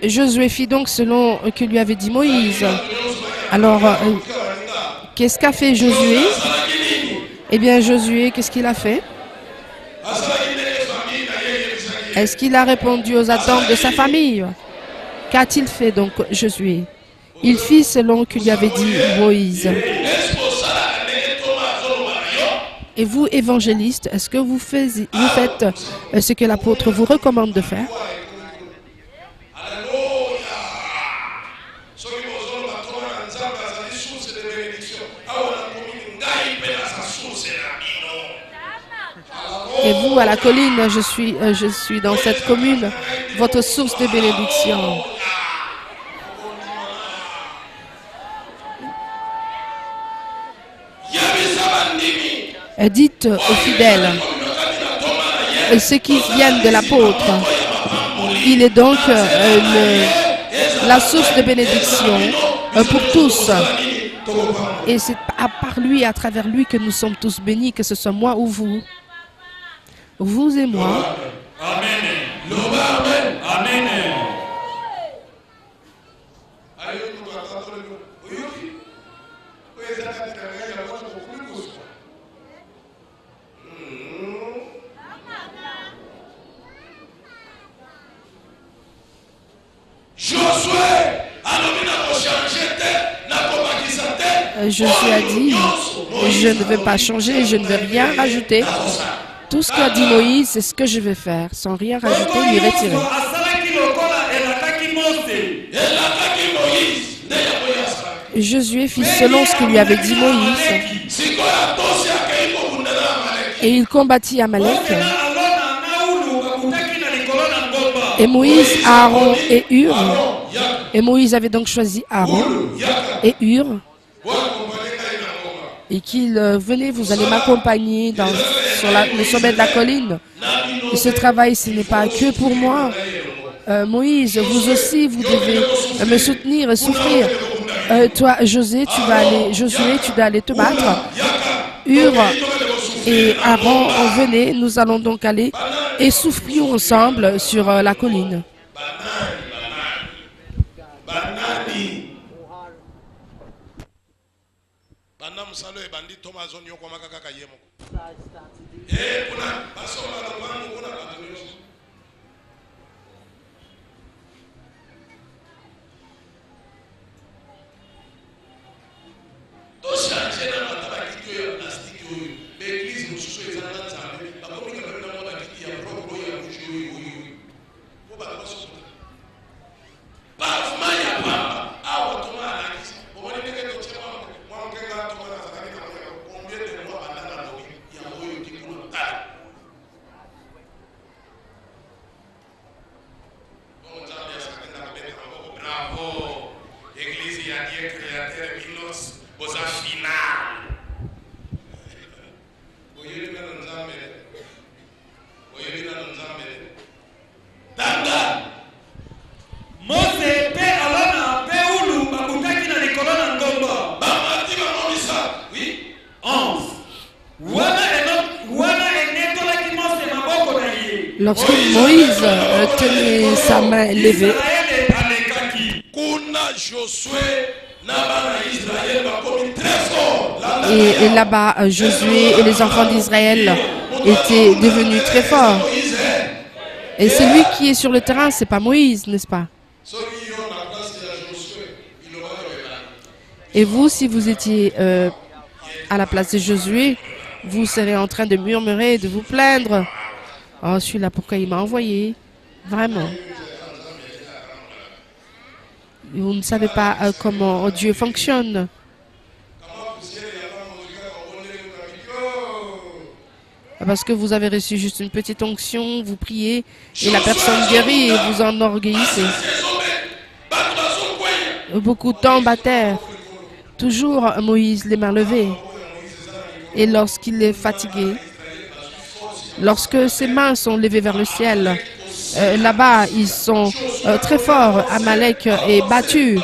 Josué fit donc selon que lui avait dit Moïse. Alors, qu'est-ce qu'a fait Josué? Eh bien, Josué, qu'est-ce qu'il a fait? Est-ce qu'il a répondu aux attentes de sa famille? Qu'a-t-il fait donc Josué? Il fit selon que lui avait dit Moïse. Et vous, évangélistes, est-ce que vous faites ce que l'apôtre vous recommande de faire? Et vous, à la colline, je suis dans cette commune, votre source de bénédiction. Dites aux fidèles, ceux qui viennent de l'apôtre, il est donc la source de bénédiction pour tous. Et c'est par lui, à travers lui, que nous sommes tous bénis, que ce soit moi ou vous. Vous et moi. Amen. Amen. Josué a dit, je ne vais pas changer, je ne vais rien rajouter. Tout ce qu'a dit Moïse, c'est ce que je vais faire, sans rien rajouter ni retirer. Josué fit selon ce que lui avait dit Moïse. Et il combattit Amalek. Et Moïse, Aaron et Hur. Et Moïse avait donc choisi Aaron et Hur. et qu'il venez, vous allez m'accompagner sur le sommet de la colline. Et ce travail, ce n'est pas que pour moi. Moïse, vous aussi, vous devez me soutenir et souffrir. Toi, Josué, tu dois aller te battre. Hur et Aaron, venez, nous allons donc aller et souffrir ensemble sur la colline. Lorsque Moïse tenait sa main levée, et là-bas, Josué et les enfants d'Israël étaient devenus très forts. Et celui qui est sur le terrain, c'est pas Moïse, n'est-ce pas? Et vous, si vous étiez à la place de Josué, vous serez en train de murmurer, de vous plaindre. Oh, celui-là, pourquoi il m'a envoyé? Vraiment. Vous ne savez pas comment Dieu fonctionne. Parce que vous avez reçu juste une petite onction, vous priez, et la personne guérit et vous en orgueillissez. Beaucoup tombent à terre. Toujours Moïse les mains levées. Et lorsqu'il est fatigué, lorsque ses mains sont levées vers le ciel, là-bas, ils sont très forts. Amalek est battu.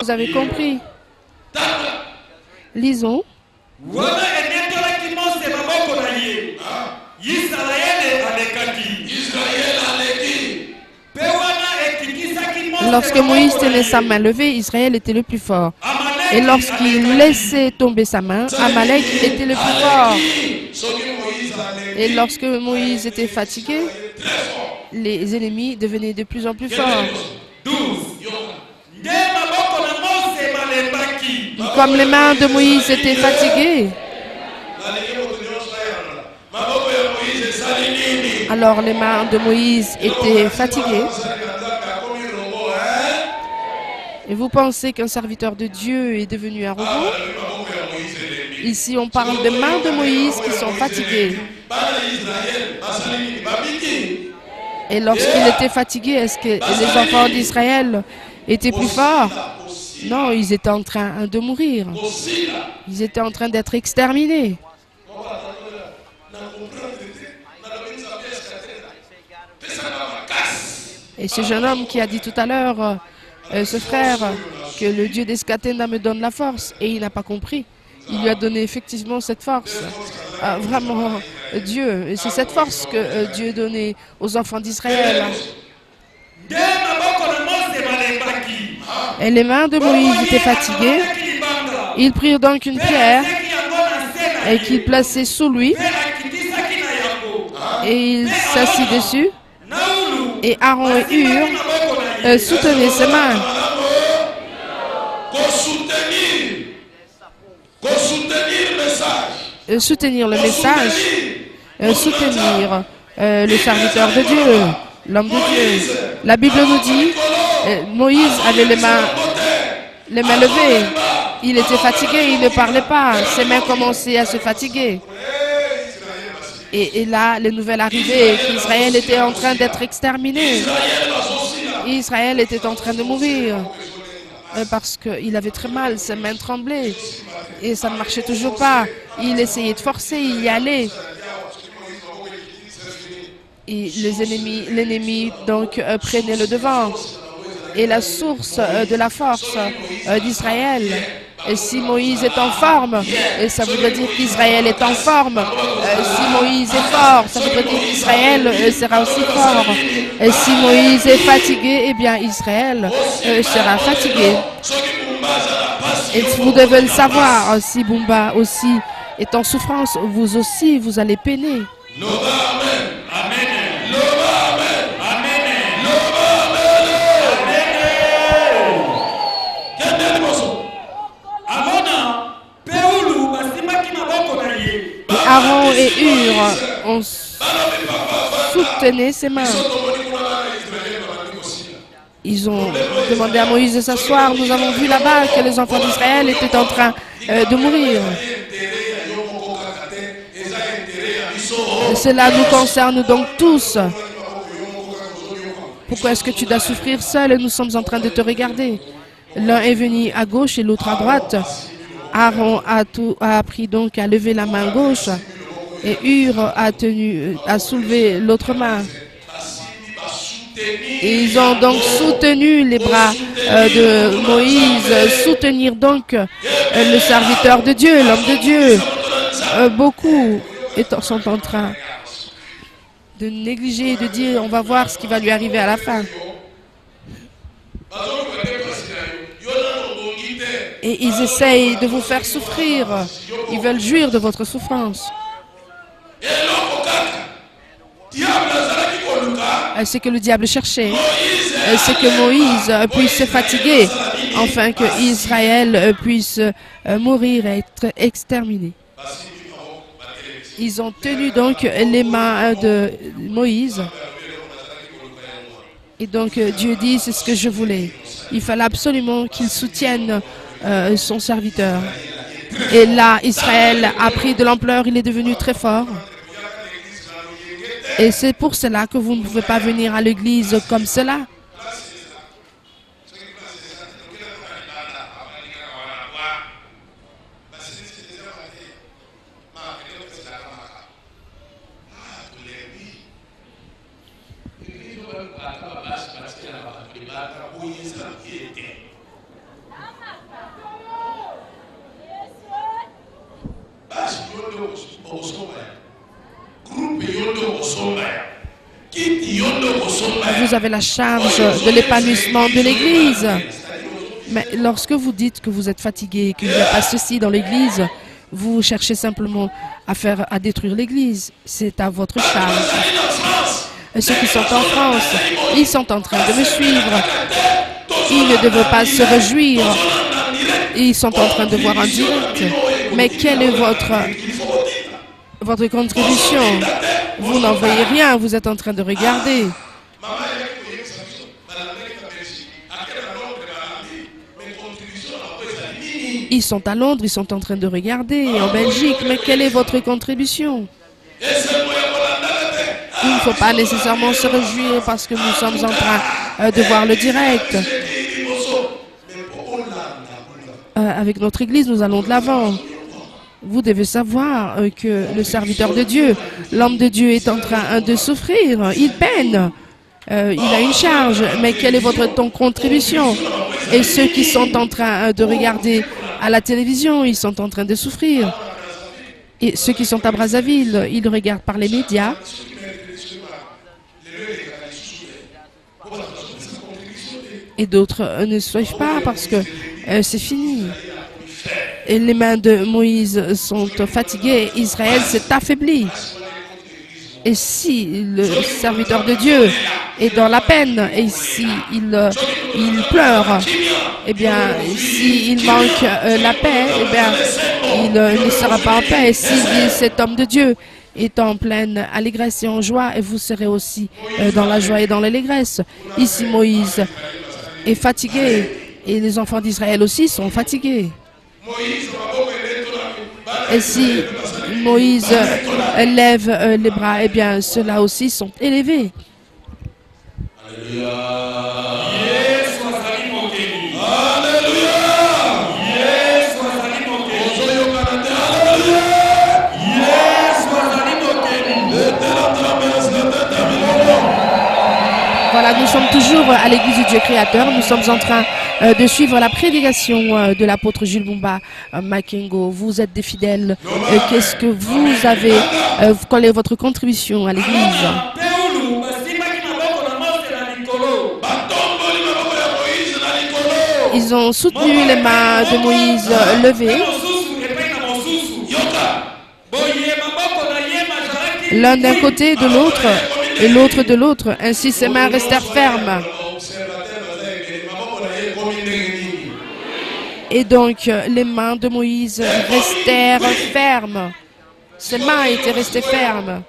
Vous avez compris? Lisons. Lorsque Moïse tenait sa main levée, Israël était le plus fort. Et lorsqu'il laissait tomber sa main, Amalek était le plus fort. Et lorsque Moïse était fatigué, les ennemis devenaient de plus en plus forts. comme les mains de Moïse étaient fatiguées, alors les mains de Moïse étaient fatiguées. Et vous pensez qu'un serviteur de Dieu est devenu un robot? Ici, on parle des mains de Moïse qui sont fatiguées. Et lorsqu'il était fatigué, est-ce que les enfants d'Israël étaient plus forts? Non, ils étaient en train de mourir. Ils étaient en train d'être exterminés. Et ce jeune homme qui a dit tout à l'heure, ce frère, que le Dieu d'Escatena me donne la force, et il n'a pas compris. Il lui a donné effectivement cette force. Vraiment, Dieu. Et c'est cette force que Dieu donnait aux enfants d'Israël. Et les mains de Moïse étaient fatiguées. Ils prirent donc une pierre et qu'ils plaçaient sous lui. Et il s'assit dessus. Et Aaron et Hur soutenaient ses mains. Soutenir le message, soutenir le serviteur de Dieu, l'homme de Dieu. La Bible nous dit, Moïse avait les mains levées. Il était fatigué, il ne parlait pas. Ses mains commençaient à se fatiguer. Et là, les nouvelles arrivaient qu'Israël était en train d'être exterminé. Israël était en train de mourir. Parce qu'il avait très mal, ses mains tremblaient. Et ça ne marchait toujours pas. Il essayait de forcer, il y allait. Et l'ennemi donc prenait le devant. Et la source de la force d'Israël, et si Moïse est en forme, et ça voudrait dire qu'Israël est en forme. Si Moïse est fort, ça voudrait dire qu'Israël sera aussi fort. Et si Moïse est fatigué, eh bien Israël sera fatigué. Et vous devez le savoir, si Bumba aussi est en souffrance, vous aussi, vous allez peiner. Aaron et Hur ont soutenu ses mains. Ils ont demandé à Moïse de s'asseoir. Nous avons vu là-bas que les enfants d'Israël étaient en train de mourir. Cela nous concerne donc tous. Pourquoi est-ce que tu dois souffrir seul et nous sommes en train de te regarder? L'un est venu à gauche et l'autre à droite. Aaron a appris donc à lever la main gauche et Hur a soulevé l'autre main. Et ils ont donc soutenu les bras de Moïse, soutenir donc le serviteur de Dieu, l'homme de Dieu. Beaucoup sont en train de négliger et de dire on va voir ce qui va lui arriver à la fin. Et ils essayent de vous faire souffrir. Ils veulent jouir de votre souffrance. C'est que le diable cherchait. C'est que Moïse puisse se fatiguer, afin que Israël puisse mourir et être exterminé. Ils ont tenu donc les mains de Moïse. Et donc Dieu dit, c'est ce que je voulais. Il fallait absolument qu'il soutienne son serviteur. Et là, Israël a pris de l'ampleur, il est devenu très fort. Et c'est pour cela que vous ne pouvez pas venir à l'église comme cela. Vous avez la charge de l'épanouissement de l'Église. Mais lorsque vous dites que vous êtes fatigué, qu'il n'y a pas ceci dans l'Église, vous cherchez simplement à détruire l'Église. C'est à votre charge. Et ceux qui sont en France, ils sont en train de me suivre. Ils ne devraient pas se réjouir Ils sont en train de voir en direct. Mais quelle est votre contribution? Vous n'en voyez rien, vous êtes en train de regarder. Ils sont à Londres, ils sont en train de regarder en Belgique, mais quelle est votre contribution? Il ne faut pas nécessairement se réjouir parce que nous sommes en train de voir le direct. Avec notre Église, nous allons de l'avant. Vous devez savoir que le serviteur de Dieu, l'homme de Dieu est en train de souffrir. Il peine. Il a une charge. Mais quelle est votre contribution? Et ceux qui sont en train de regarder à la télévision, ils sont en train de souffrir. Et ceux qui sont à Brazzaville, ils regardent par les médias. Et d'autres ne suivent pas parce que c'est fini. Et les mains de Moïse sont fatiguées. Israël s'est affaibli. Et si le serviteur de Dieu est dans la peine, et si il pleure, eh bien, s'il manque la paix, eh bien, il ne sera pas en paix. Et si cet homme de Dieu est en pleine allégresse et en joie, et vous serez aussi dans la joie et dans l'allégresse. Ici, Moïse est fatigué, et les enfants d'Israël aussi sont fatigués. Et si Moïse lève les bras, eh bien, ceux-là aussi sont élevés. Voilà, nous sommes toujours à l'Église du Dieu créateur. Nous sommes en train de suivre la prédication de l'apôtre Jules Bumba Makengo. Vous êtes des fidèles. Qu'est-ce que vous avez? Quelle est votre contribution à l'Église? Ils ont soutenu les mains de Moïse levées. L'un d'un côté, de l'autre, et l'autre de l'autre. Ainsi, ses mains restèrent fermes. Et donc, les mains de Moïse restèrent fermes. Ses mains étaient restées fermes.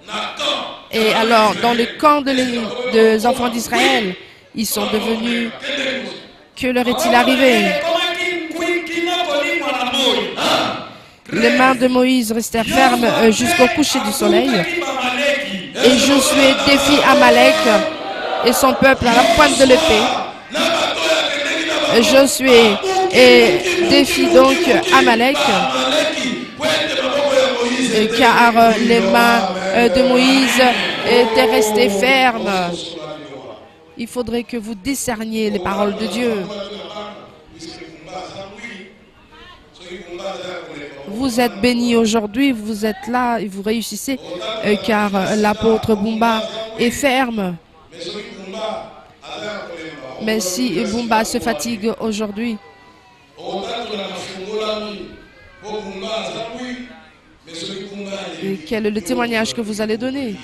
Et alors, dans le camp des enfants d'Israël, ils sont devenus... Que leur est-il arrivé? Les mains de Moïse restèrent fermes jusqu'au coucher du soleil. Et Josué défie Amalek et son peuple à la pointe de l'épée. Josué défie donc Amalek, car les mains de Moïse étaient restées fermes. Il faudrait que vous discerniez les paroles de Dieu. Vous êtes bénis aujourd'hui, vous êtes là et vous réussissez, car l'apôtre Bumba est ferme. Mais si Bumba se fatigue aujourd'hui, quel est le témoignage que vous allez donner?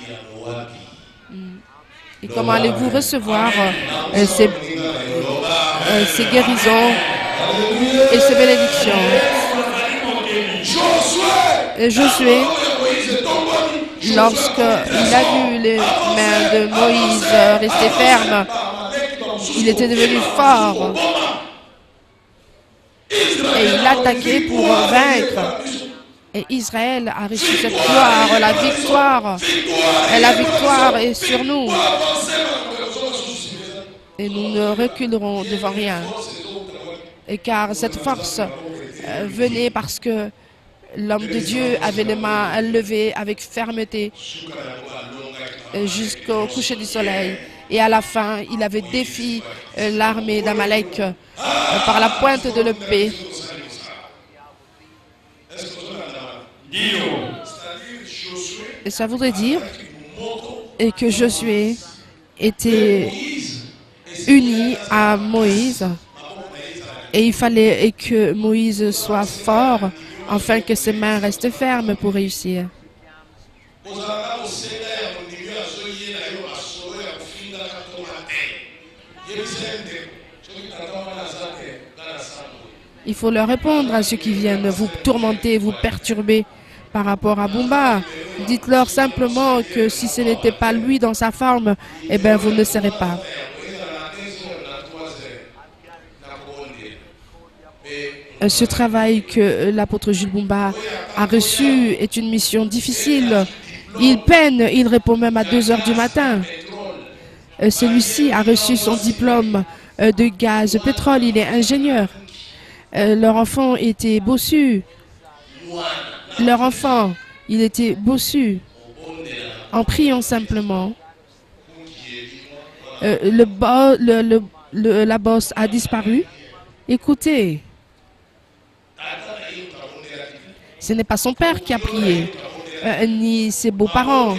Et comment allez-vous recevoir ces guérisons et ces bénédictions? Et Josué, lorsqu'il a vu les mains de Moïse rester fermes, il était devenu fort. Et il attaquait pour vaincre. Et Israël a reçu cette gloire, la victoire. Et la victoire est sur nous. Et nous ne reculerons devant rien. Et car cette force venait parce que l'homme de Dieu avait les mains levées avec fermeté jusqu'au coucher du soleil. Et à la fin, il avait défié l'armée d'Amalek par la pointe de l'épée. Et ça voudrait dire que Josué était uni à Moïse. Et il fallait que Moïse soit fort afin que ses mains restent fermes pour réussir. Il faut leur répondre à ceux qui viennent vous tourmenter, vous perturber par rapport à Bumba. Dites-leur simplement que si ce n'était pas lui dans sa forme, eh bien, vous ne serez pas. Ce travail que l'apôtre Jules Bumba a reçu est une mission difficile. Il peine, il répond même à 2 heures du matin. Celui-ci a reçu son diplôme de gaz pétrole, il est ingénieur. Leur enfant était bossu. Leur enfant, il était bossu. En priant simplement, la bosse a disparu. Écoutez, ce n'est pas son père qui a prié, ni ses beaux-parents.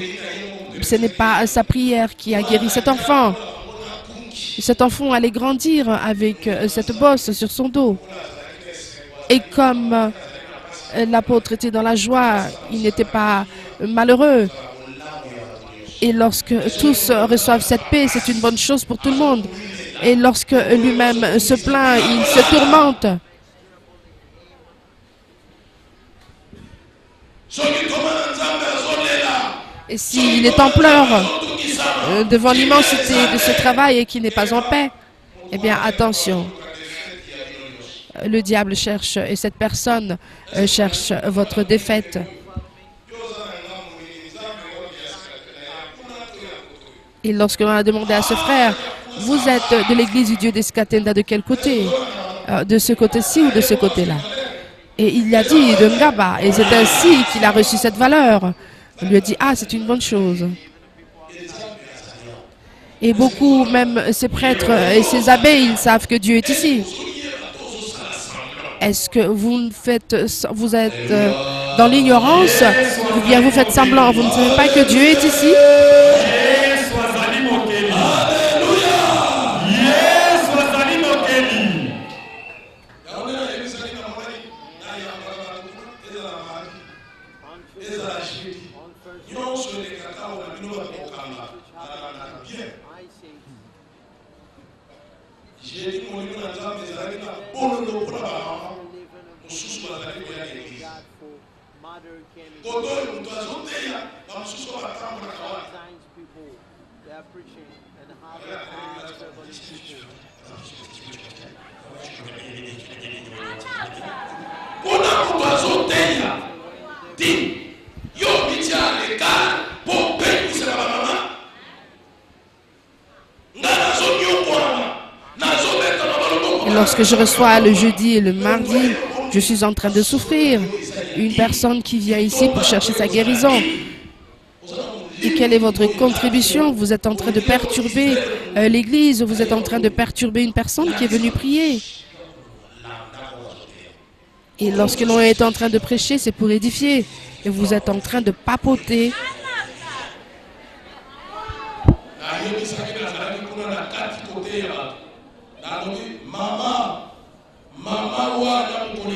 Ce n'est pas sa prière qui a guéri cet enfant. Cet enfant allait grandir avec cette bosse sur son dos. Et comme l'apôtre était dans la joie, il n'était pas malheureux. Et lorsque tous reçoivent cette paix, c'est une bonne chose pour tout le monde. Et lorsque lui-même se plaint, il se tourmente. Et s'il est en pleurs devant l'immensité de ce travail et qu'il n'est pas en paix, eh bien attention. Le diable cherche, et cette personne cherche votre défaite. Et lorsque l'on a demandé à ce frère, vous êtes de l'église du Dieu d'Escatenda de quel côté? De ce côté-ci ou de ce côté-là? Et il a dit de Ngaba, et c'est ainsi qu'il a reçu cette valeur. On lui a dit, ah, c'est une bonne chose. Et beaucoup, même ces prêtres et ces abbés, ils savent que Dieu est ici. Est-ce que vous êtes dans l'ignorance ou bien vous faites semblant? Vous ne savez pas que Dieu est ici? Et lorsque je reçois le jeudi et le mardi, je suis en train de souffrir. Une personne qui vient ici pour chercher sa guérison. Et quelle est votre contribution? Vous êtes en train de perturber l'église, vous êtes en train de perturber une personne qui est venue prier. Et lorsque l'on est en train de prêcher, c'est pour édifier. Et vous êtes en train de papoter.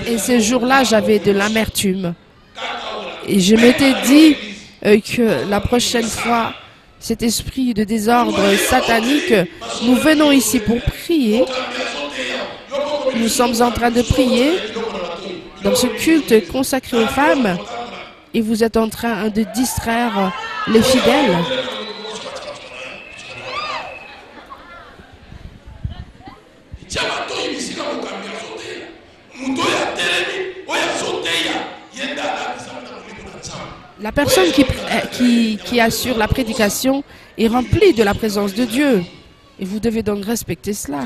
Et ces jours-là, j'avais de l'amertume. Et je m'étais dit que la prochaine fois, cet esprit de désordre satanique, nous venons ici pour prier. Nous sommes en train de prier dans ce culte consacré aux femmes et vous êtes en train de distraire les fidèles. La personne qui assure la prédication est remplie de la présence de Dieu. Et vous devez donc respecter cela.